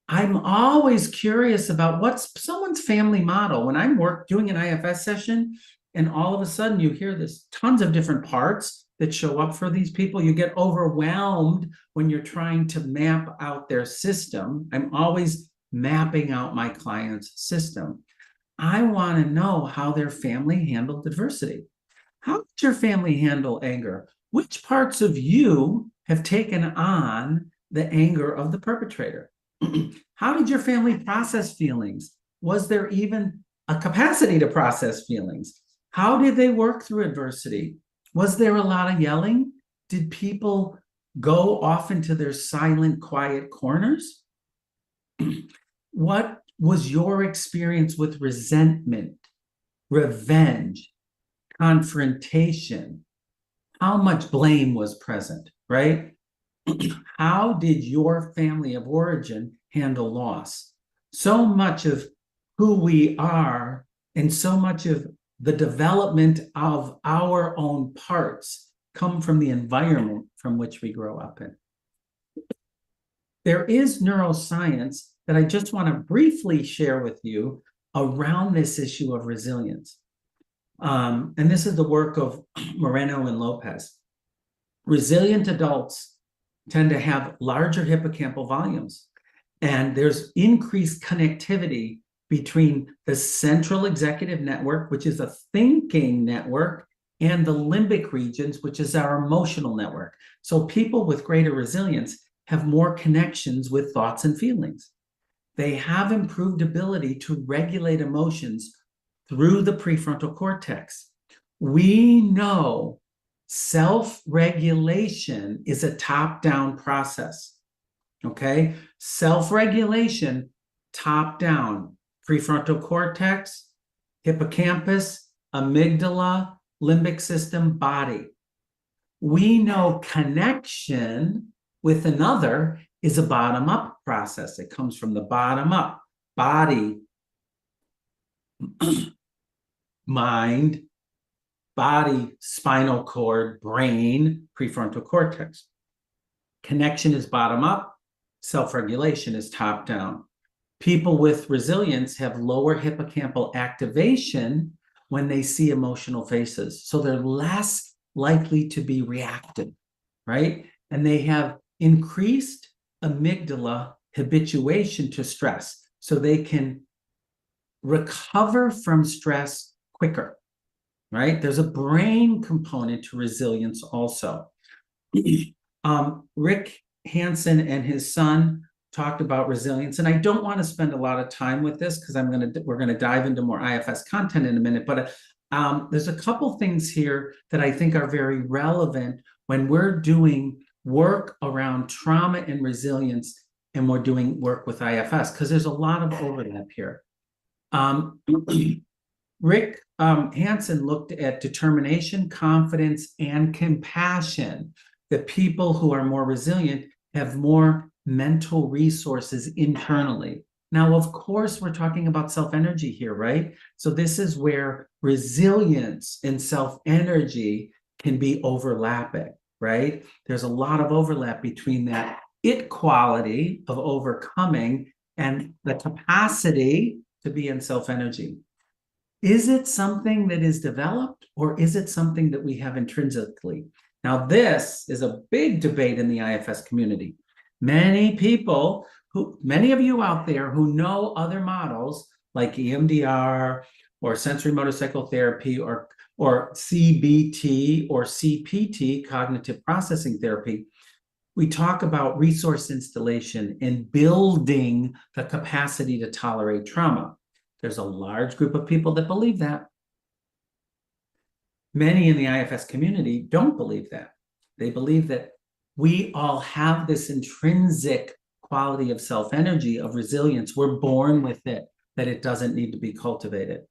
I'm always curious about what's someone's family model. When I'm doing an IFS session, and all of a sudden you hear this tons of different parts that show up for these people, you get overwhelmed when you're trying to map out their system. I'm always mapping out my client's system. I want to know how their family handled adversity. How did your family handle anger? Which parts of you have taken on the anger of the perpetrator? How did your family process feelings? Was there even a capacity to process feelings? How did they work through adversity? Was there a lot of yelling? Did people go off into their silent, quiet corners? What was your experience with resentment, revenge, confrontation? How much blame was present, right? How did your family of origin handle loss? So much of who we are and so much of the development of our own parts come from the environment from which we grow up in. There is neuroscience that I just want to briefly share with you around this issue of resilience. And this is the work of Moreno and Lopez. Resilient adults tend to have larger hippocampal volumes, and there's increased connectivity between the central executive network, which is a thinking network, and the limbic regions, which is our emotional network. So people with greater resilience have more connections with thoughts and feelings. They have improved ability to regulate emotions through the prefrontal cortex. We know self-regulation is a top-down process, okay? Self-regulation, top-down, prefrontal cortex, hippocampus, amygdala, limbic system, body. We know connection with another is a bottom-up process. It comes from the bottom up, body, mind, body, spinal cord, brain, prefrontal cortex. Connection is bottom up, self-regulation is top down. People with resilience have lower hippocampal activation when they see emotional faces. So they're less likely to be reactive, right? And they have increased amygdala habituation to stress. So they can recover from stress quicker, right? There's a brain component to resilience also. Rick Hansen and his son talked about resilience, and I don't want to spend a lot of time with this because we're going to dive into more IFS content in a minute, but there's a couple things here that I think are very relevant when we're doing work around trauma and resilience and we're doing work with IFS, because there's a lot of overlap here. Rick Hansen looked at determination, confidence, and compassion. The people who are more resilient have more mental resources internally. Now, of course, we're talking about self-energy here, right? So this is where resilience and self-energy can be overlapping, right? There's a lot of overlap between that it quality of overcoming and the capacity to be in self-energy. Is it something that is developed, or is it something that we have intrinsically? Now, this is a big debate in the IFS community. Many of you out there who know other models like EMDR or sensory motor psychotherapy or CBT or CPT, cognitive processing therapy, we talk about resource installation and building the capacity to tolerate trauma. There's a large group of people that believe that. Many in the IFS community don't believe that. They believe that we all have this intrinsic quality of self-energy, of resilience. We're born with it, that it doesn't need to be cultivated.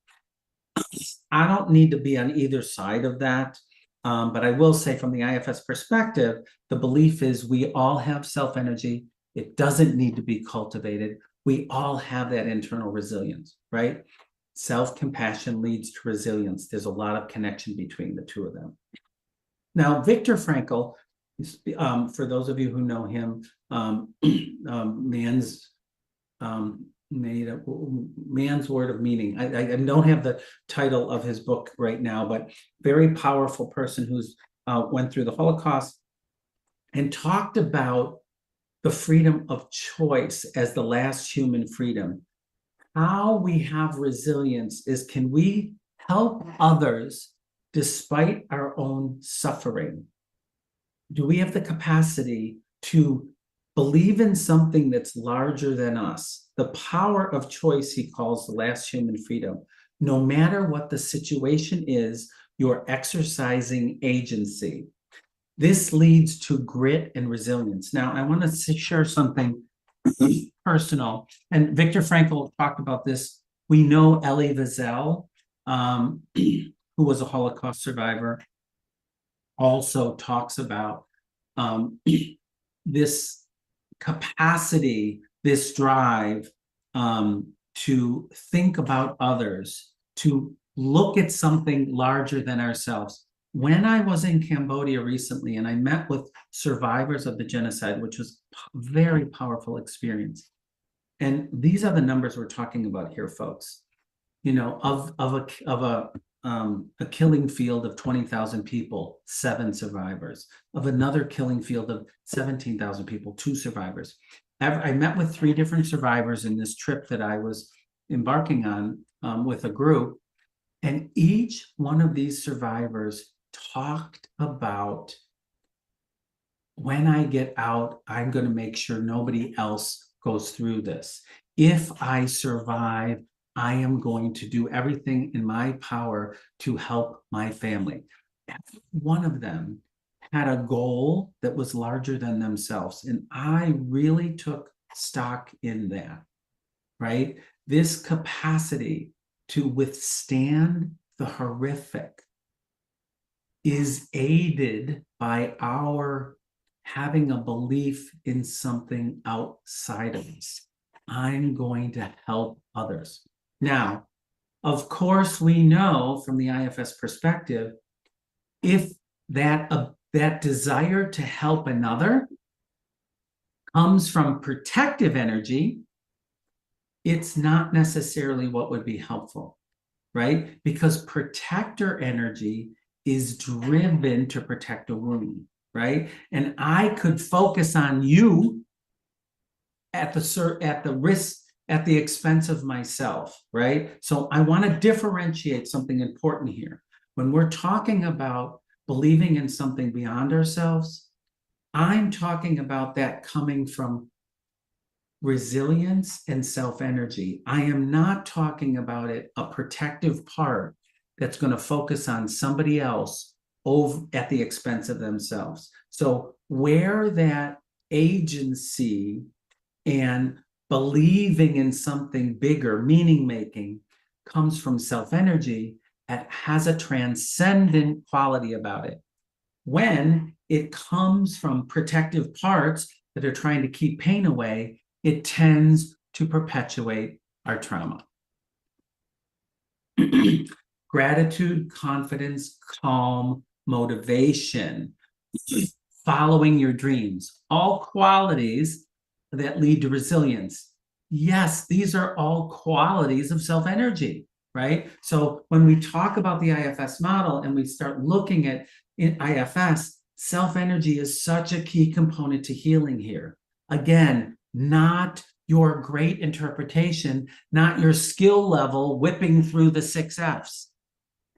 I don't need to be on either side of that. But I will say from the IFS perspective, the belief is we all have self-energy. It doesn't need to be cultivated. We all have that internal resilience, right? Self-compassion leads to resilience. There's a lot of connection between the two of them. Now, Viktor Frankl, for those of you who know him, man's word of meaning. I don't have the title of his book right now, but very powerful person who's went through the Holocaust and talked about the freedom of choice as the last human freedom. how we have resilience is, can we help others despite our own suffering? Do we have the capacity to believe in something that's larger than us? The power of choice, he calls the last human freedom. No matter what the situation is, you're exercising agency. This leads to grit and resilience. Now, I want to share something personal. And Viktor Frankl talked about this. We know Elie Wiesel, who was a Holocaust survivor, also talks about this capacity, this drive to think about others, to look at something larger than ourselves. When I was in Cambodia recently and I met with survivors of the genocide, which was a very powerful experience. And these are the numbers we're talking about here, folks. You know, of a killing field of 20,000 people, 7 survivors. Of another killing field of 17,000 people, 2 survivors. I met with 3 different survivors in this trip that I was embarking on with a group. And each one of these survivors talked about, when I get out, I'm going to make sure nobody else goes through this. If I survive, I am going to do everything in my power to help my family. Every one of them had a goal that was larger than themselves. And I really took stock in that, right? This capacity to withstand the horrific is aided by our having a belief in something outside of us. I'm going to help others. Now, of course, we know from the IFS perspective, if that desire to help another comes from protective energy, it's not necessarily what would be helpful, right? Because protector energy is driven to protect a wound, right? And I could focus on you at the risk, at the expense of myself, right? So I want to differentiate something important here. When we're talking about believing in something beyond ourselves, I'm talking about that coming from resilience and self-energy. I am not talking about it, a protective part that's going to focus on somebody else over at the expense of themselves. So where that agency and believing in something bigger, meaning making, comes from self-energy, it has a transcendent quality about it. When it comes from protective parts that are trying to keep pain away, it tends to perpetuate our trauma. Gratitude, confidence, calm, motivation, following your dreams, all qualities that lead to resilience. Yes, these are all qualities of self-energy, right? So when we talk about the IFS model and we start looking at IFS, self-energy is such a key component to healing here. Again, not your great interpretation, not your skill level whipping through the 6 Fs.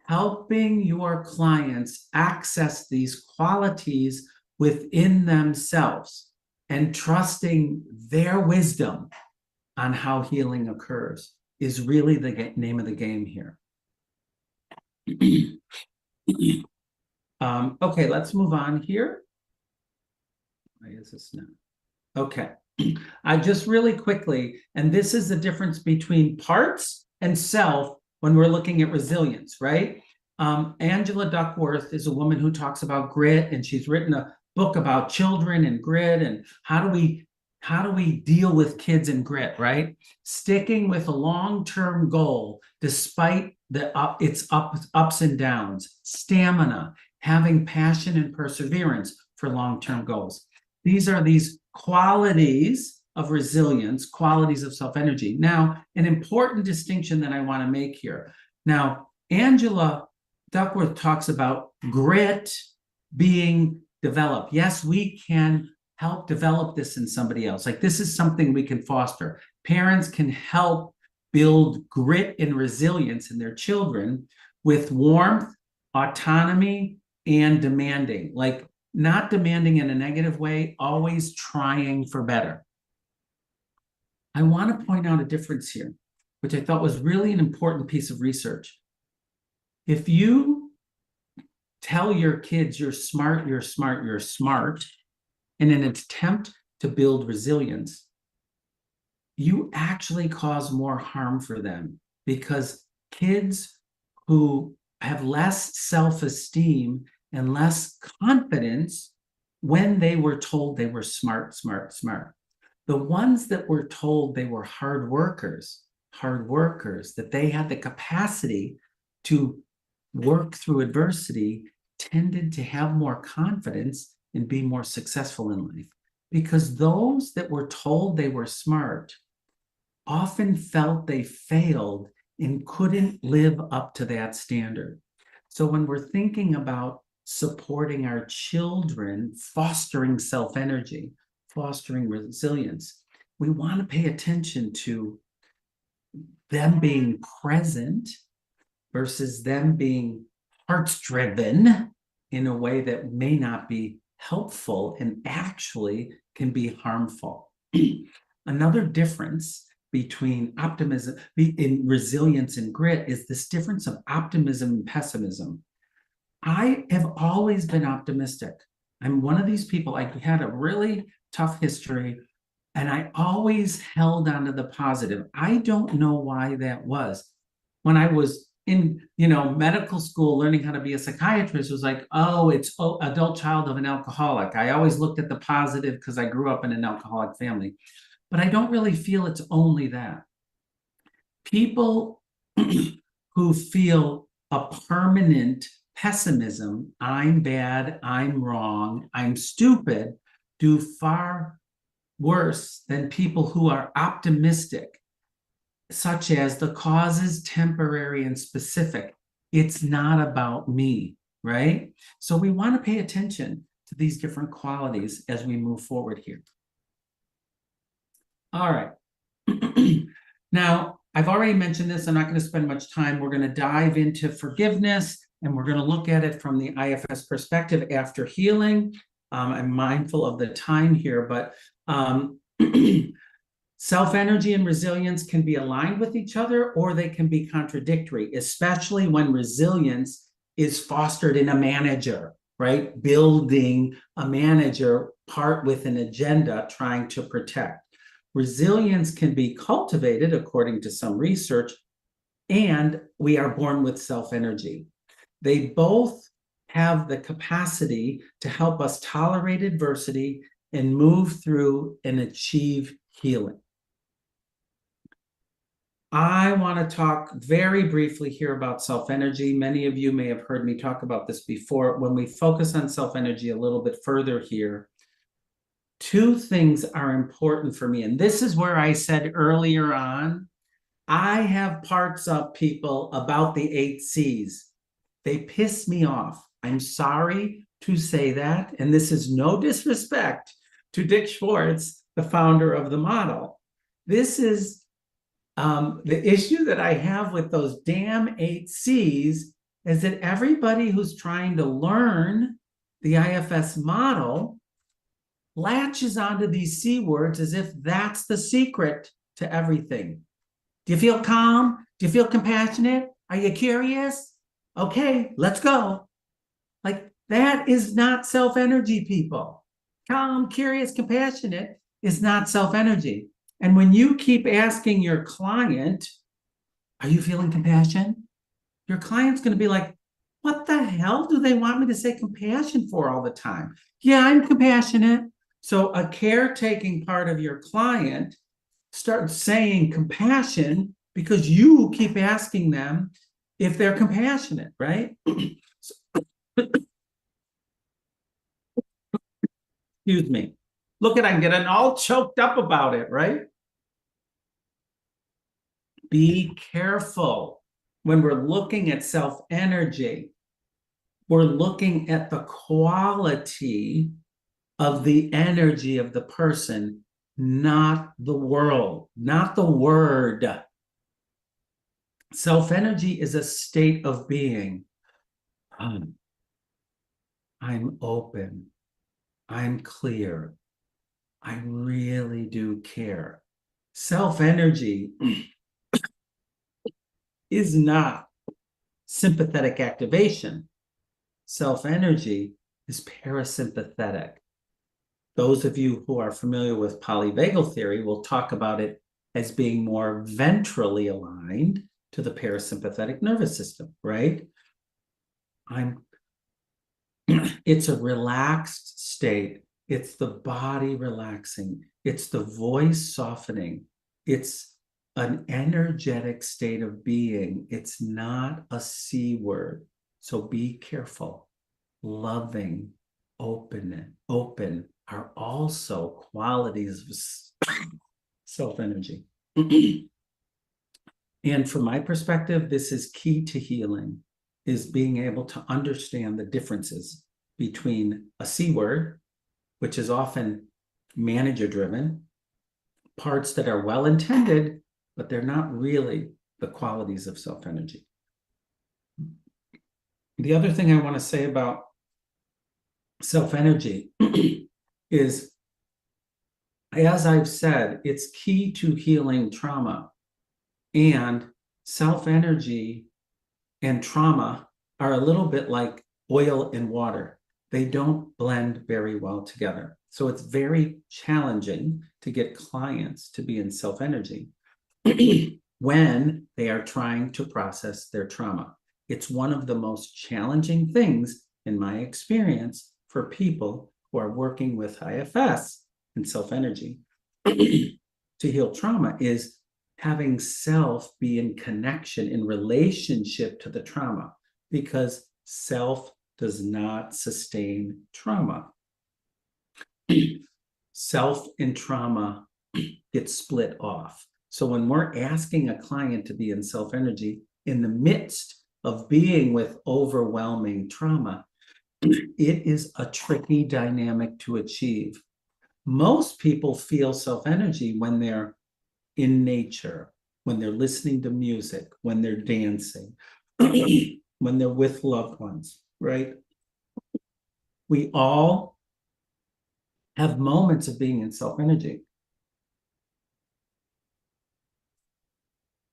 Helping your clients access these qualities within themselves and trusting their wisdom on how healing occurs is really the name of the game here. Okay, let's move on here. Why is this now? Okay, I just really quickly, and this is the difference between parts and self when we're looking at resilience, right? Angela Duckworth is a woman who talks about grit, and she's written a book about children and grit and how do we deal with kids and grit, right? Sticking with a long-term goal despite its ups and downs, stamina, having passion and perseverance for long-term goals. These are these qualities of resilience, qualities of self-energy. Now, an important distinction that I want to make here. Now, Angela Duckworth talks about grit being developed. Yes, we can help develop this in somebody else. Like, this is something we can foster. Parents can help build grit and resilience in their children with warmth, autonomy, and demanding. Like, not demanding in a negative way, always trying for better. I want to point out a difference here, which I thought was really an important piece of research. If you tell your kids you're smart, you're smart, you're smart, in an attempt to build resilience, you actually cause more harm for them, because kids who have less self-esteem and less confidence when they were told they were smart, the ones that were told they were hard workers, that they had the capacity to work through adversity, tended to have more confidence and be more successful in life. Because those that were told they were smart often felt they failed and couldn't live up to that standard. So when we're thinking about supporting our children, fostering self-energy, fostering resilience, we want to pay attention to them being present versus them being hearts-driven in a way that may not be helpful and actually can be harmful. Another difference between optimism, in resilience and grit, is this difference of optimism and pessimism. I have always been optimistic. I'm one of these people. I had a really tough history, and I always held on to the positive. I don't know why that was. When I was in, medical school, learning how to be a psychiatrist, was like, oh, it's adult child of an alcoholic. I always looked at the positive because I grew up in an alcoholic family. But I don't really feel it's only that. People who feel a permanent pessimism, I'm bad, I'm wrong, I'm stupid, do far worse than people who are optimistic, such as the cause is temporary and specific. It's not about me, right? So we want to pay attention to these different qualities as we move forward here. All right. Now, I've already mentioned this. I'm not going to spend much time. We're going to dive into forgiveness, and we're going to look at it from the IFS perspective after healing. I'm mindful of the time here, but self-energy and resilience can be aligned with each other, or they can be contradictory, especially when resilience is fostered in a manager, right? Building a manager part with an agenda trying to protect. Resilience can be cultivated, according to some research, and we are born with self-energy. They both have the capacity to help us tolerate adversity and move through and achieve healing. I want to talk very briefly here about self-energy. Many of you may have heard me talk about this before. When we focus on self-energy a little bit further here, two things are important for me. And this is where I said earlier on, I have parts of people about the 8 C's. They piss me off. I'm sorry to say that. And this is no disrespect to Dick Schwartz, the founder of the model. This is the issue that I have with those damn 8 C's, is that everybody who's trying to learn the IFS model latches onto these C words as if that's the secret to everything. Do you feel calm? Do you feel compassionate? Are you curious? Okay, let's go. Like, that is not self-energy, people. Calm, curious, compassionate is not self-energy. And when you keep asking your client, are you feeling compassion? Your client's going to be like, what the hell do they want me to say compassion for all the time? Yeah, I'm compassionate. So a caretaking part of your client starts saying compassion because you keep asking them if they're compassionate, right? Excuse me. Look at, I'm getting all choked up about it, right? Be careful when we're looking at self-energy. We're looking at the quality of the energy of the person, not the world, not the word. Self-energy is a state of being. I'm open. I'm clear. I really do care. Self-energy is not sympathetic activation. Self-energy is parasympathetic. Those of you who are familiar with polyvagal theory will talk about it as being more ventrally aligned to the parasympathetic nervous system, right? It's a relaxed state. It's the body relaxing. It's the voice softening. It's an energetic state of being. It's not a C word. So be careful. Loving, open are also qualities of self-energy. And from my perspective, this is key to healing, is being able to understand the differences between a C word, which is often manager-driven, parts that are well-intended, but they're not really the qualities of self-energy. The other thing I want to say about self-energy is, as I've said, it's key to healing trauma. And self-energy and trauma are a little bit like oil and water. They don't blend very well together. So it's very challenging to get clients to be in self-energy when they are trying to process their trauma. It's one of the most challenging things, in my experience, for people who are working with IFS and self-energy to heal trauma, is having self be in connection, in relationship to the trauma, because self does not sustain trauma. Self and trauma get split off. So when we're asking a client to be in self-energy in the midst of being with overwhelming trauma, it is a tricky dynamic to achieve. Most people feel self-energy when they're in nature, when they're listening to music, when they're dancing, when they're with loved ones, right? We all have moments of being in self-energy.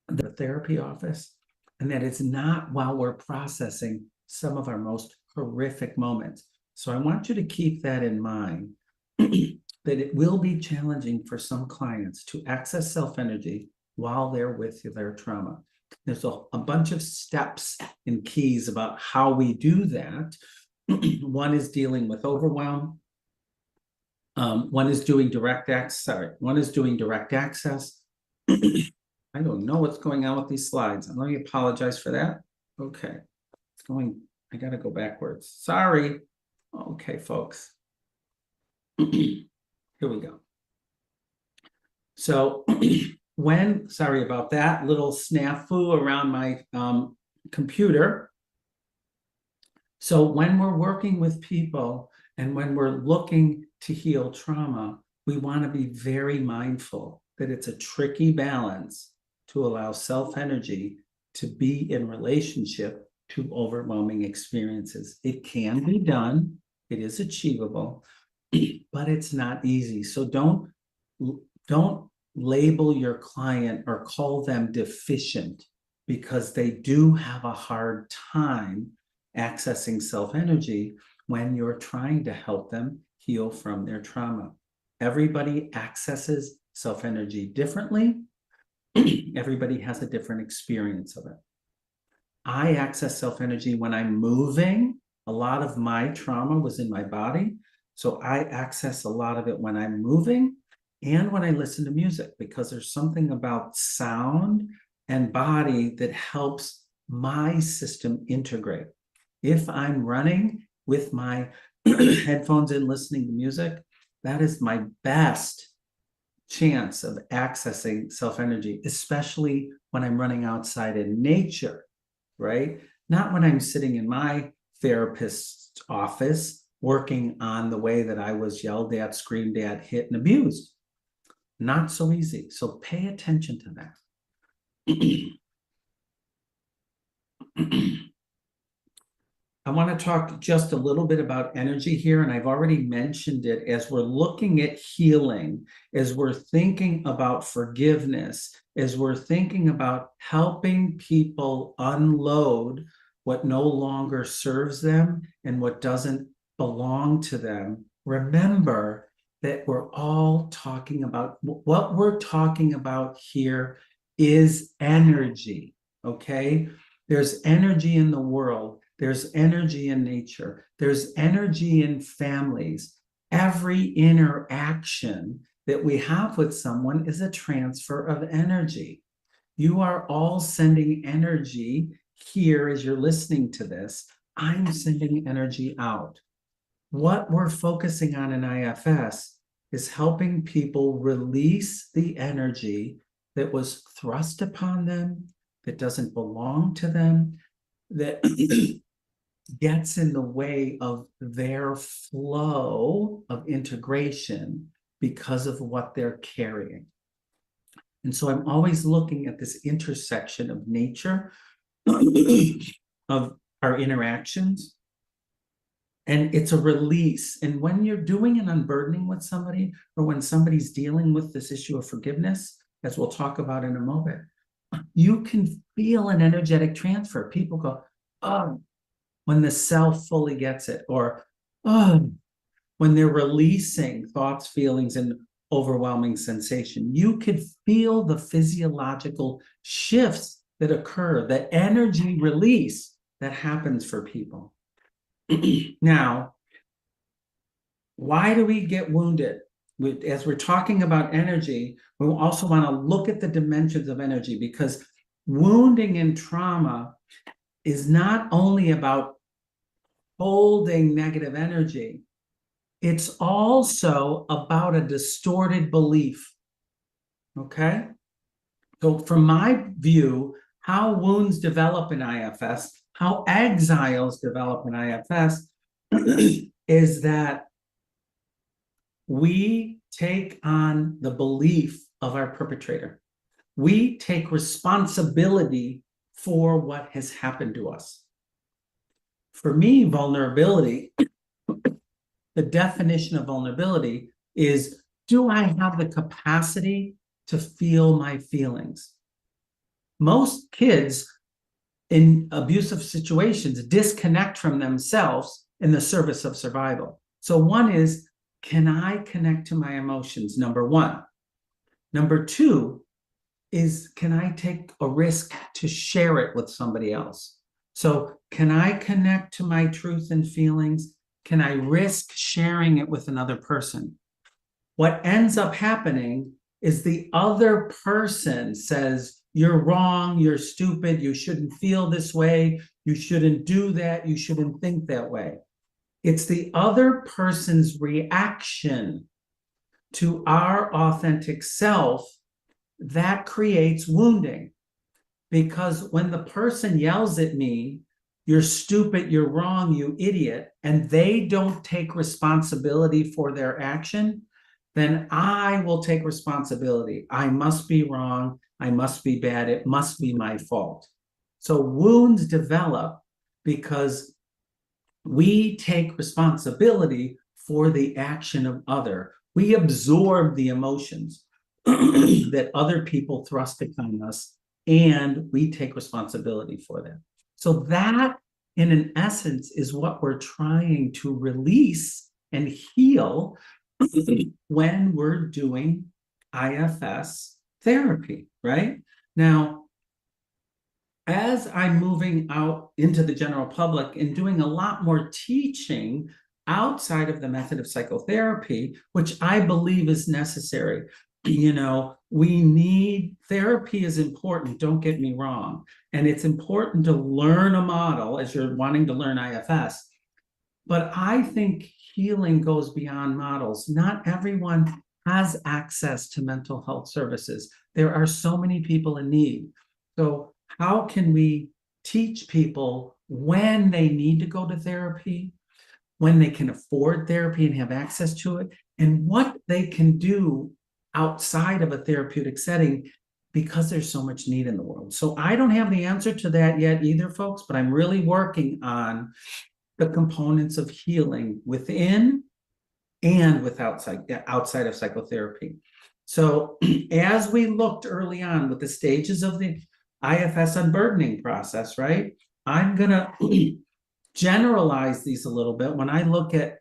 The therapy office, and that it's not while we're processing some of our most horrific moments. So I want you to keep that in mind, that it will be challenging for some clients to access self-energy while they're with their trauma. There's a bunch of steps and keys about how we do that. One is dealing with overwhelm. One is doing direct access. I don't know what's going on with these slides. Let me apologize for that. Okay, it's going, I gotta go backwards. Sorry. Okay, folks. Here we go. So sorry about that, little snafu around my computer. So when we're working with people and when we're looking to heal trauma, we want to be very mindful that it's a tricky balance to allow self-energy to be in relationship to overwhelming experiences. It can be done, it is achievable, but it's not easy. So don't label your client or call them deficient because they do have a hard time accessing self-energy when you're trying to help them heal from their trauma. Everybody accesses self-energy differently. Everybody has a different experience of it. I access self-energy when I'm moving. A lot of my trauma was in my body. So I access a lot of it when I'm moving and when I listen to music, because there's something about sound and body that helps my system integrate. If I'm running with my headphones in listening to music, that is my best chance of accessing self-energy, especially when I'm running outside in nature, right? Not when I'm sitting in my therapist's office working on the way that I was yelled at, screamed at, hit, and abused. Not so easy. So pay attention to that. I want to talk just a little bit about energy here, and I've already mentioned it. As we're looking at healing, as we're thinking about forgiveness, as we're thinking about helping people unload what no longer serves them and what doesn't belong to them, remember that we're all talking about what we're talking about here is energy, okay? There's energy in the world. There's energy in nature. There's energy in families. Every interaction that we have with someone is a transfer of energy. You are all sending energy here as you're listening to this. I'm sending energy out. What we're focusing on in IFS is helping people release the energy that was thrust upon them, that doesn't belong to them, that gets in the way of their flow of integration because of what they're carrying. And so I'm always looking at this intersection of nature, of our interactions, and it's a release. And when you're doing an unburdening with somebody, or when somebody's dealing with this issue of forgiveness, as we'll talk about in a moment, you can feel an energetic transfer. People go, oh, when the self fully gets it, or oh, when they're releasing thoughts, feelings, and overwhelming sensation. You could feel the physiological shifts that occur, the energy release that happens for people. Now, why do we get wounded? As we're talking about energy, we also want to look at the dimensions of energy, because wounding and trauma is not only about holding negative energy, it's also about a distorted belief. Okay? So from my view, how wounds develop in IFS, how exiles develop in IFS, is that we take on the belief of our perpetrator. We take responsibility for what has happened to us. For me, vulnerability, the definition of vulnerability is, do I have the capacity to feel my feelings? Most kids in abusive situations disconnect from themselves in the service of survival. So one is, can I connect to my emotions? Number one. Number two is, can I take a risk to share it with somebody else? So can I connect to my truth and feelings? Can I risk sharing it with another person? What ends up happening is the other person says, you're wrong, you're stupid, you shouldn't feel this way, you shouldn't do that, you shouldn't think that way. It's the other person's reaction to our authentic self that creates wounding. Because when the person yells at me, you're stupid, you're wrong, you idiot, and they don't take responsibility for their action, then I will take responsibility. I must be wrong. I must be bad. It must be my fault. So wounds develop because we take responsibility for the action of other. We absorb the emotions that other people thrust upon us, and we take responsibility for them. So that, in an essence, is what we're trying to release and heal when we're doing IFS therapy, right? Now, as I'm moving out into the general public and doing a lot more teaching outside of the method of psychotherapy, which I believe is necessary. You know, we need, therapy is important, don't get me wrong. And it's important to learn a model as you're wanting to learn IFS. But I think healing goes beyond models. Not everyone has access to mental health services. There are so many people in need. So how can we teach people when they need to go to therapy, when they can afford therapy and have access to it, and what they can do outside of a therapeutic setting because there's so much need in the world. So I don't have the answer to that yet either, folks, but I'm really working on the components of healing within and outside of psychotherapy. So as we looked early on with the stages of the IFS unburdening process, right? I'm going to generalize these a little bit when I look at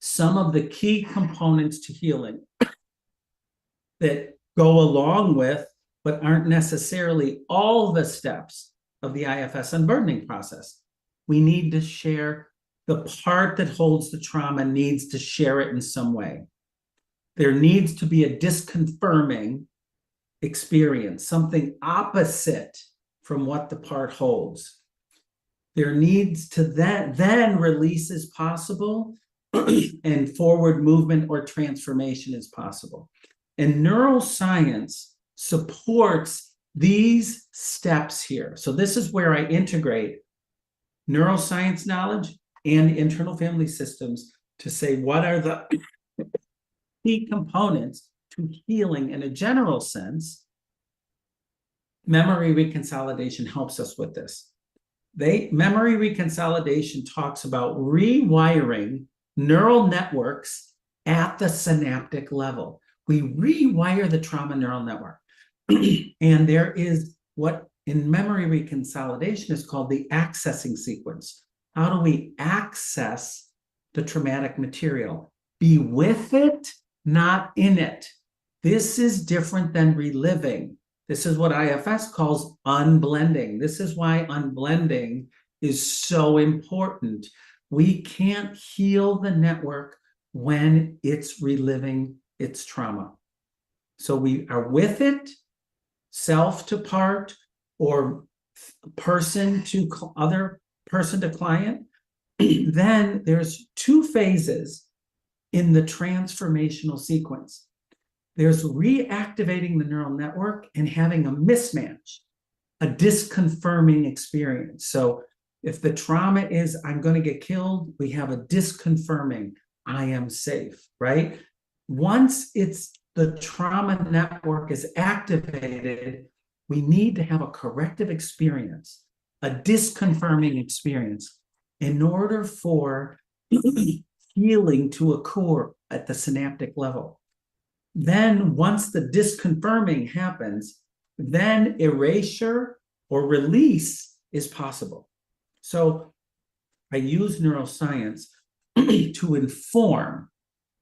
some of the key components to healing that go along with, but aren't necessarily all the steps of the IFS unburdening process. We need to share the part that holds the trauma needs to share it in some way. There needs to be a disconfirming experience, something opposite from what the part holds. There needs to then release is possible and forward movement or transformation is possible. And neuroscience supports these steps here. So this is where I integrate neuroscience knowledge and internal family systems to say what are the key components to healing in a general sense. Memory reconsolidation helps us with this. Memory reconsolidation talks about rewiring neural networks at the synaptic level. We rewire the trauma neural network. And there is what in memory reconsolidation is called the accessing sequence. How do we access the traumatic material? Be with it, not in it. This is different than reliving. This is what IFS calls unblending. This is why unblending is so important. We can't heal the network when it's reliving its trauma. So we are with it, self to part, or person to other person to client. Then there's two phases in the transformational sequence. There's reactivating the neural network and having a mismatch, a disconfirming experience. So if the trauma is, I'm going to get killed, we have a disconfirming, I am safe, right? Once the trauma network is activated, we need to have a corrective experience, a disconfirming experience, in order for healing to occur at the synaptic level. Then once the disconfirming happens, then erasure or release is possible. So I use neuroscience to inform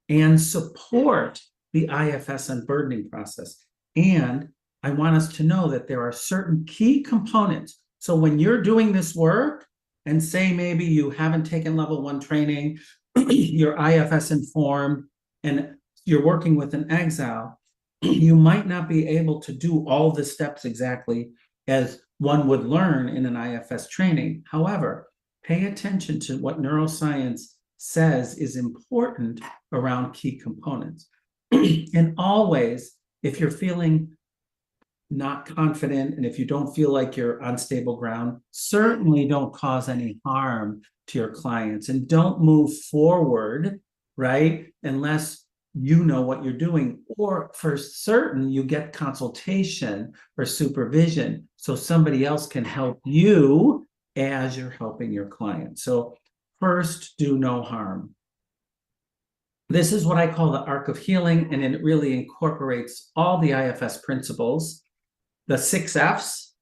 and support the IFS unburdening process. And I want us to know that there are certain key components. So when you're doing this work, and say maybe you haven't taken level 1 training, you're IFS informed, and you're working with an exile, you might not be able to do all the steps exactly as one would learn in an IFS training. However, pay attention to what neuroscience says is important around key components. And always, if you're feeling not confident, and if you don't feel like you're on stable ground, certainly don't cause any harm to your clients and don't move forward, right? Unless you know what you're doing, or for certain, you get consultation or supervision so somebody else can help you as you're helping your client. So first, do no harm. This is what I call the arc of healing, and it really incorporates all the IFS principles, the 6 F's,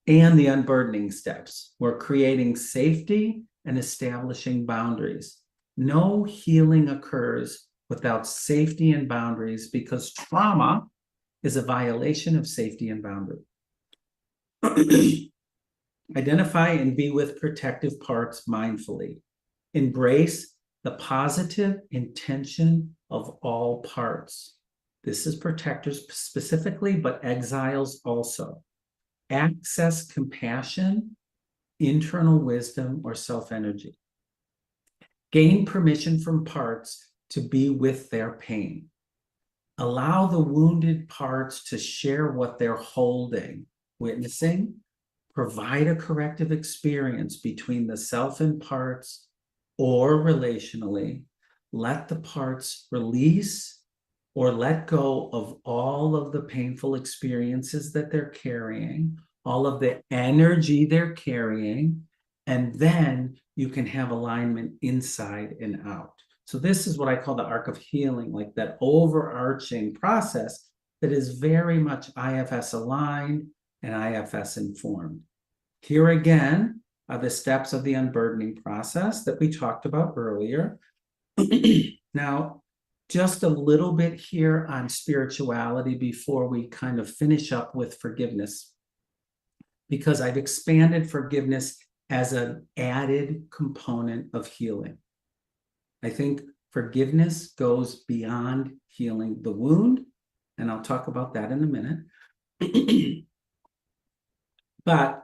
and the unburdening steps. We're creating safety and establishing boundaries. No healing occurs without safety and boundaries, because trauma is a violation of safety and boundary. Identify and be with protective parts mindfully. Embrace the positive intention of all parts. This is protectors specifically, but exiles also. Access compassion, internal wisdom, or self-energy. Gain permission from parts to be with their pain. Allow the wounded parts to share what they're holding, witnessing. Provide a corrective experience between the self and parts, or relationally. Let the parts release or let go of all of the painful experiences that they're carrying, all of the energy they're carrying, and then you can have alignment inside and out. So this is what I call the arc of healing, like that overarching process that is very much IFS aligned and IFS informed. Here again are the steps of the unburdening process that we talked about earlier. Now, just a little bit here on spirituality before we kind of finish up with forgiveness, because I've expanded forgiveness as an added component of healing. I think forgiveness goes beyond healing the wound, and I'll talk about that in a minute. But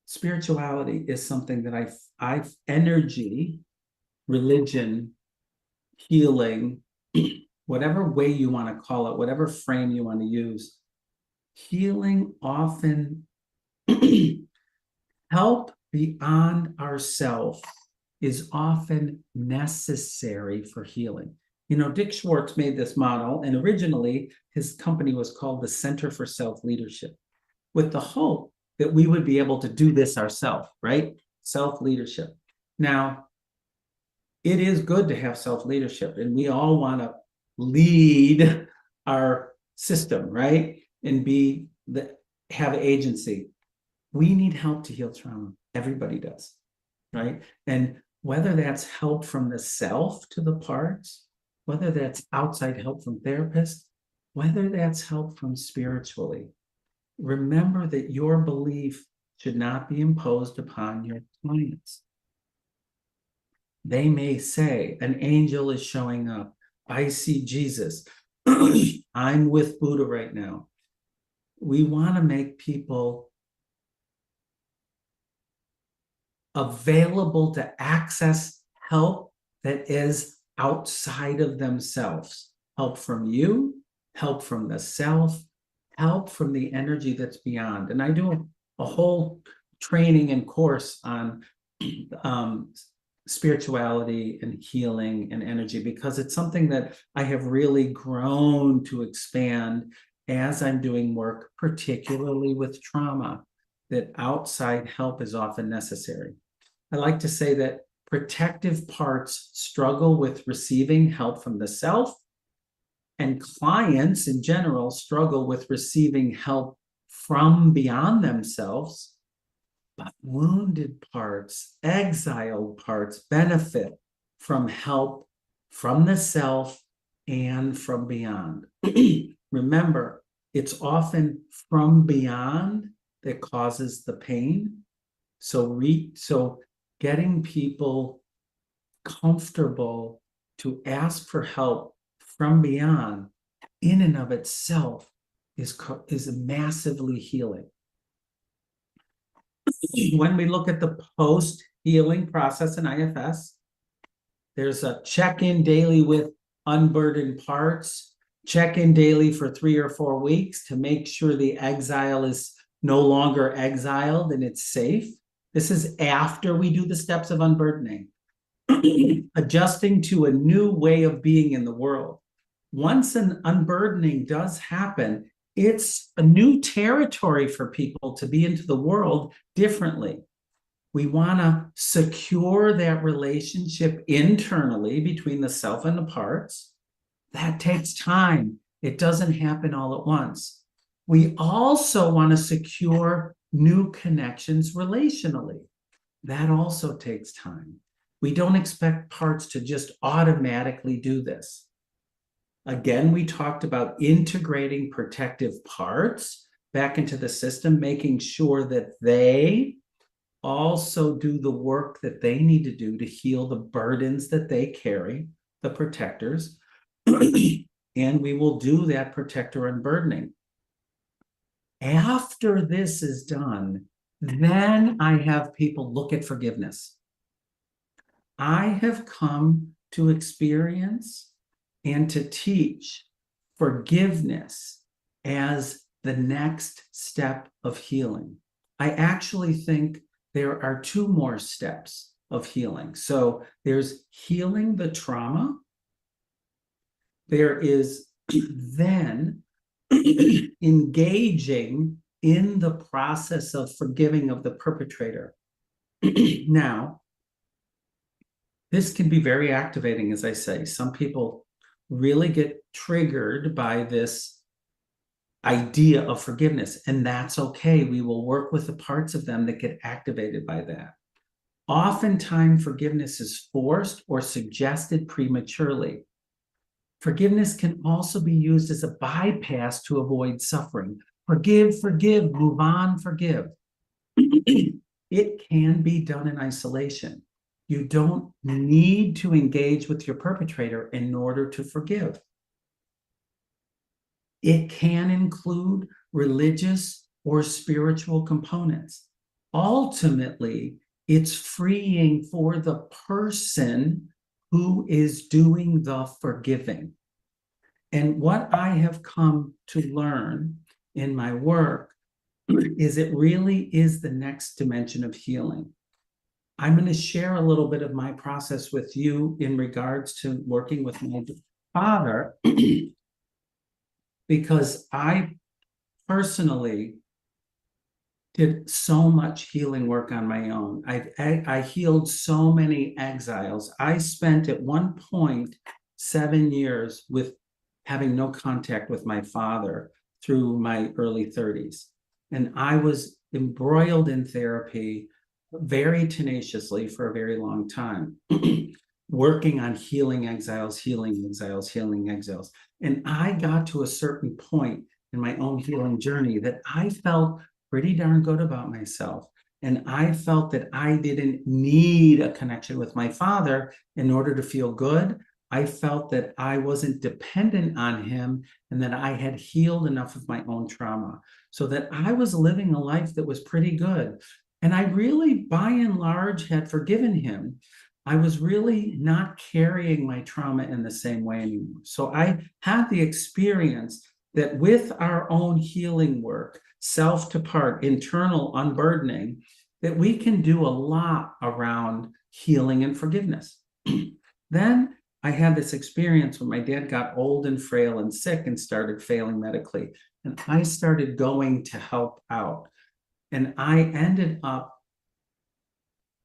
spirituality is something that I've energy, religion, healing, whatever way you want to call it, whatever frame you want to use, healing often help beyond ourselves is often necessary for healing. You know, Dick Schwartz made this model, and originally his company was called the Center for Self-Leadership, with the hope that we would be able to do this ourselves, right? Self-leadership. Have it is good to have self-leadership, and we all want to lead our system, right? And have agency. We need help to heal trauma. Everybody does, right? And whether that's help from the self to the parts, whether that's outside help from therapists, whether that's help from spiritually, remember that your belief should not be imposed upon your clients. They may say, an angel is showing up. I see Jesus. I'm with Buddha right now. We want to make people available to access help that is outside of themselves. Help from you, help from the self, help from the energy that's beyond. And I do a whole training and course on spirituality and healing and energy, because it's something that I have really grown to expand as I'm doing work, particularly with trauma, that outside help is often necessary. I like to say that protective parts struggle with receiving help from the self, and clients in general struggle with receiving help from beyond themselves. But wounded parts, exiled parts benefit from help from the self and from beyond. Remember, it's often from beyond that causes the pain. So getting people comfortable to ask for help from beyond in and of itself is massively healing. When we look at the post-healing process in IFS, there's a check-in daily with unburdened parts, check-in daily for 3 or 4 weeks to make sure the exile is no longer exiled and it's safe. This is after we do the steps of unburdening. Adjusting to a new way of being in the world. Once an unburdening does happen, it's a new territory for people to be into the world differently. We want to secure that relationship internally between the self and the parts. That takes time. It doesn't happen all at once. We also want to secure new connections relationally. That also takes time. We don't expect parts to just automatically do this. Again, we talked about integrating protective parts back into the system, making sure that they also do the work that they need to do to heal the burdens that they carry, the protectors, and we will do that protector unburdening. After this is done, then I have people look at forgiveness. I have come to experience and to teach forgiveness as the next step of healing. I actually think there are 2 more steps of healing. So there's healing the trauma. There is then engaging in the process of forgiving of the perpetrator. Now, this can be very activating, as I say. Some people really get triggered by this idea of forgiveness, and that's okay. We will work with the parts of them that get activated by that. Oftentimes, forgiveness is forced or suggested prematurely. Forgiveness can also be used as a bypass to avoid suffering. Forgive, forgive, move on, forgive. It can be done in isolation. You don't need to engage with your perpetrator in order to forgive. It can include religious or spiritual components. Ultimately, it's freeing for the person who is doing the forgiving. And what I have come to learn in my work is it really is the next dimension of healing. I'm going to share a little bit of my process with you in regards to working with my father, because I personally did so much healing work on my own. I healed so many exiles. I spent at one point 7 years with having no contact with my father through my early 30s. And I was embroiled in therapy very tenaciously for a very long time, working on healing exiles, healing exiles, healing exiles. And I got to a certain point in my own healing journey that I felt pretty darn good about myself. And I felt that I didn't need a connection with my father in order to feel good. I felt that I wasn't dependent on him and that I had healed enough of my own trauma so that I was living a life that was pretty good. And I really, by and large, had forgiven him. I was really not carrying my trauma in the same way anymore. So I had the experience that with our own healing work, self to part, internal unburdening, that we can do a lot around healing and forgiveness. Then I had this experience when my dad got old and frail and sick and started failing medically. And I started going to help out. And I ended up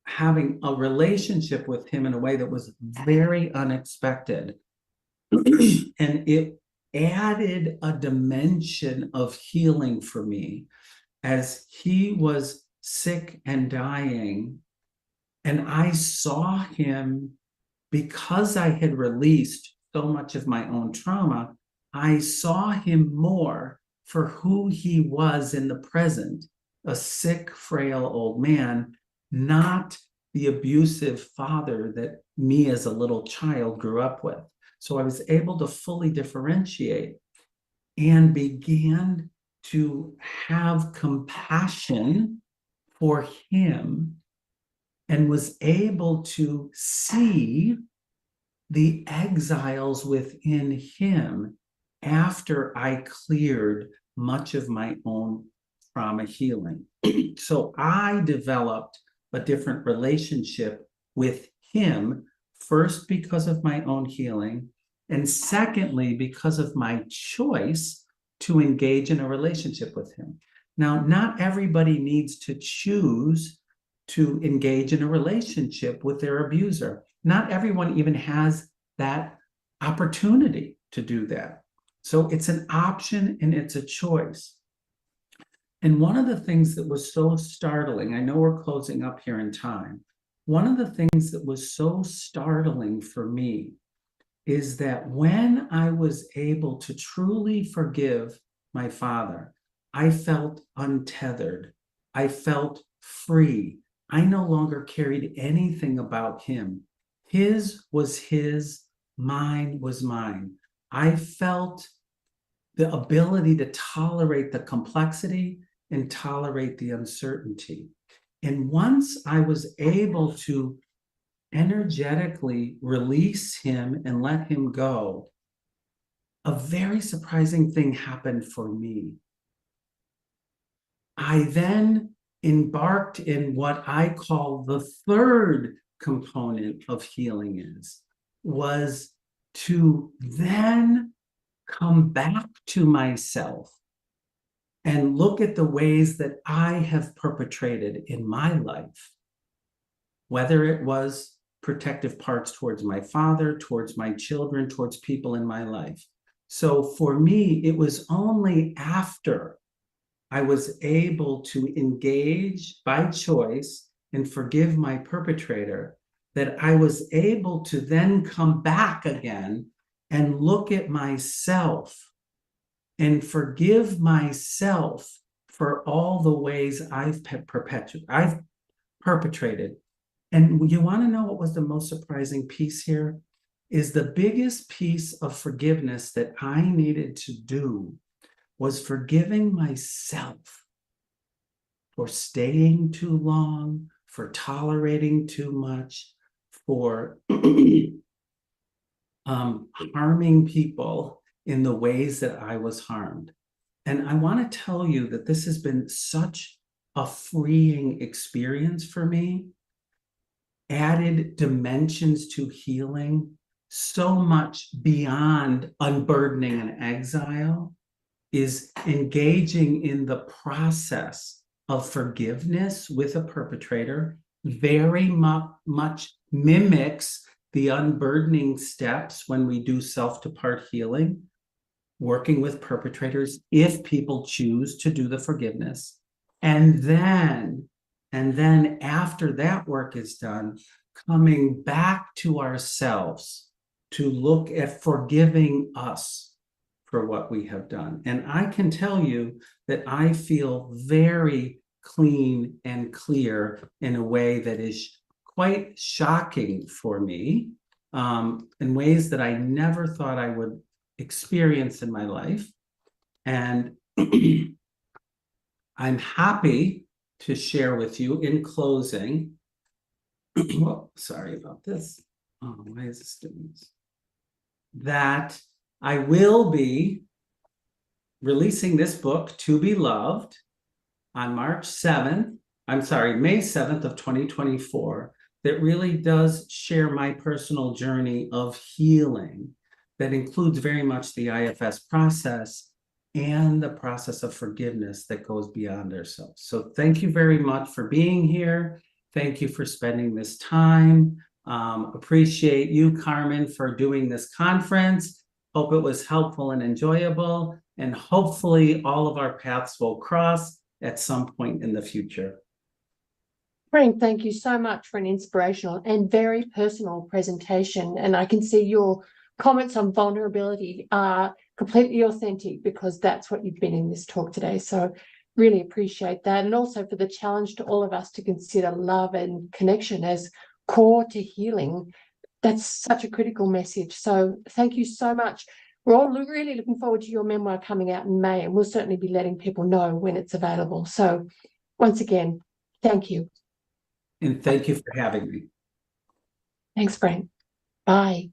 having a relationship with him in a way that was very unexpected. And it added a dimension of healing for me as he was sick and dying. And I saw him, because I had released so much of my own trauma, I saw him more for who he was in the present, a sick, frail old man, not the abusive father that me as a little child grew up with. So I was able to fully differentiate and began to have compassion for him and was able to see the exiles within him after I cleared much of my own trauma healing. So I developed a different relationship with him, first because of my own healing, and secondly, because of my choice to engage in a relationship with him. Now, not everybody needs to choose to engage in a relationship with their abuser. Not everyone even has that opportunity to do that. So it's an option and it's a choice. And one of the things that was so startling, I know we're closing up here in time. One of the things that was so startling for me is that when I was able to truly forgive my father, I felt untethered. I felt free. I no longer carried anything about him. His was his, mine was mine. I felt the ability to tolerate the complexity and tolerate the uncertainty. And once I was able to energetically release him and let him go, a very surprising thing happened for me. I then embarked in what I call the third component of healing was to then come back to myself and look at the ways that I have perpetrated in my life, whether it was protective parts towards my father, towards my children, towards people in my life. So for me, it was only after I was able to engage by choice and forgive my perpetrator that I was able to then come back again and look at myself and forgive myself for all the ways I've perpetrated. And you want to know what was the most surprising piece here? Is the biggest piece of forgiveness that I needed to do was forgiving myself for staying too long, for tolerating too much, for harming people in the ways that I was harmed. And I want to tell you that this has been such a freeing experience for me, added dimensions to healing, so much beyond unburdening and exile, is engaging in the process of forgiveness with a perpetrator, very much mimics the unburdening steps when we do self-to-part healing, working with perpetrators if people choose to do the forgiveness. And then after that work is done, coming back to ourselves to look at forgiving us for what we have done. And I can tell you that I feel very clean and clear in a way that is quite shocking for me, in ways that I never thought I would experience in my life. And I'm happy to share with you in closing. Well, sorry about this. Oh, why is this doing this? That I will be releasing this book, To Be Loved, on May 7th of 2024, that really does share my personal journey of healing that includes very much the IFS process and the process of forgiveness that goes beyond ourselves. So thank you very much for being here. Thank you for spending this time. Appreciate you, Carmen, for doing this conference. Hope it was helpful and enjoyable, and hopefully all of our paths will cross at some point in the future. Frank, thank you so much for an inspirational and very personal presentation. And I can see your comments on vulnerability are completely authentic, because that's what you've been in this talk today. So really appreciate that. And also for the challenge to all of us to consider love and connection as core to healing. That's such a critical message. So thank you so much. We're all really looking forward to your memoir coming out in May, and we'll certainly be letting people know when it's available. So once again, thank you. And thank you for having me. Thanks, Frank. Bye.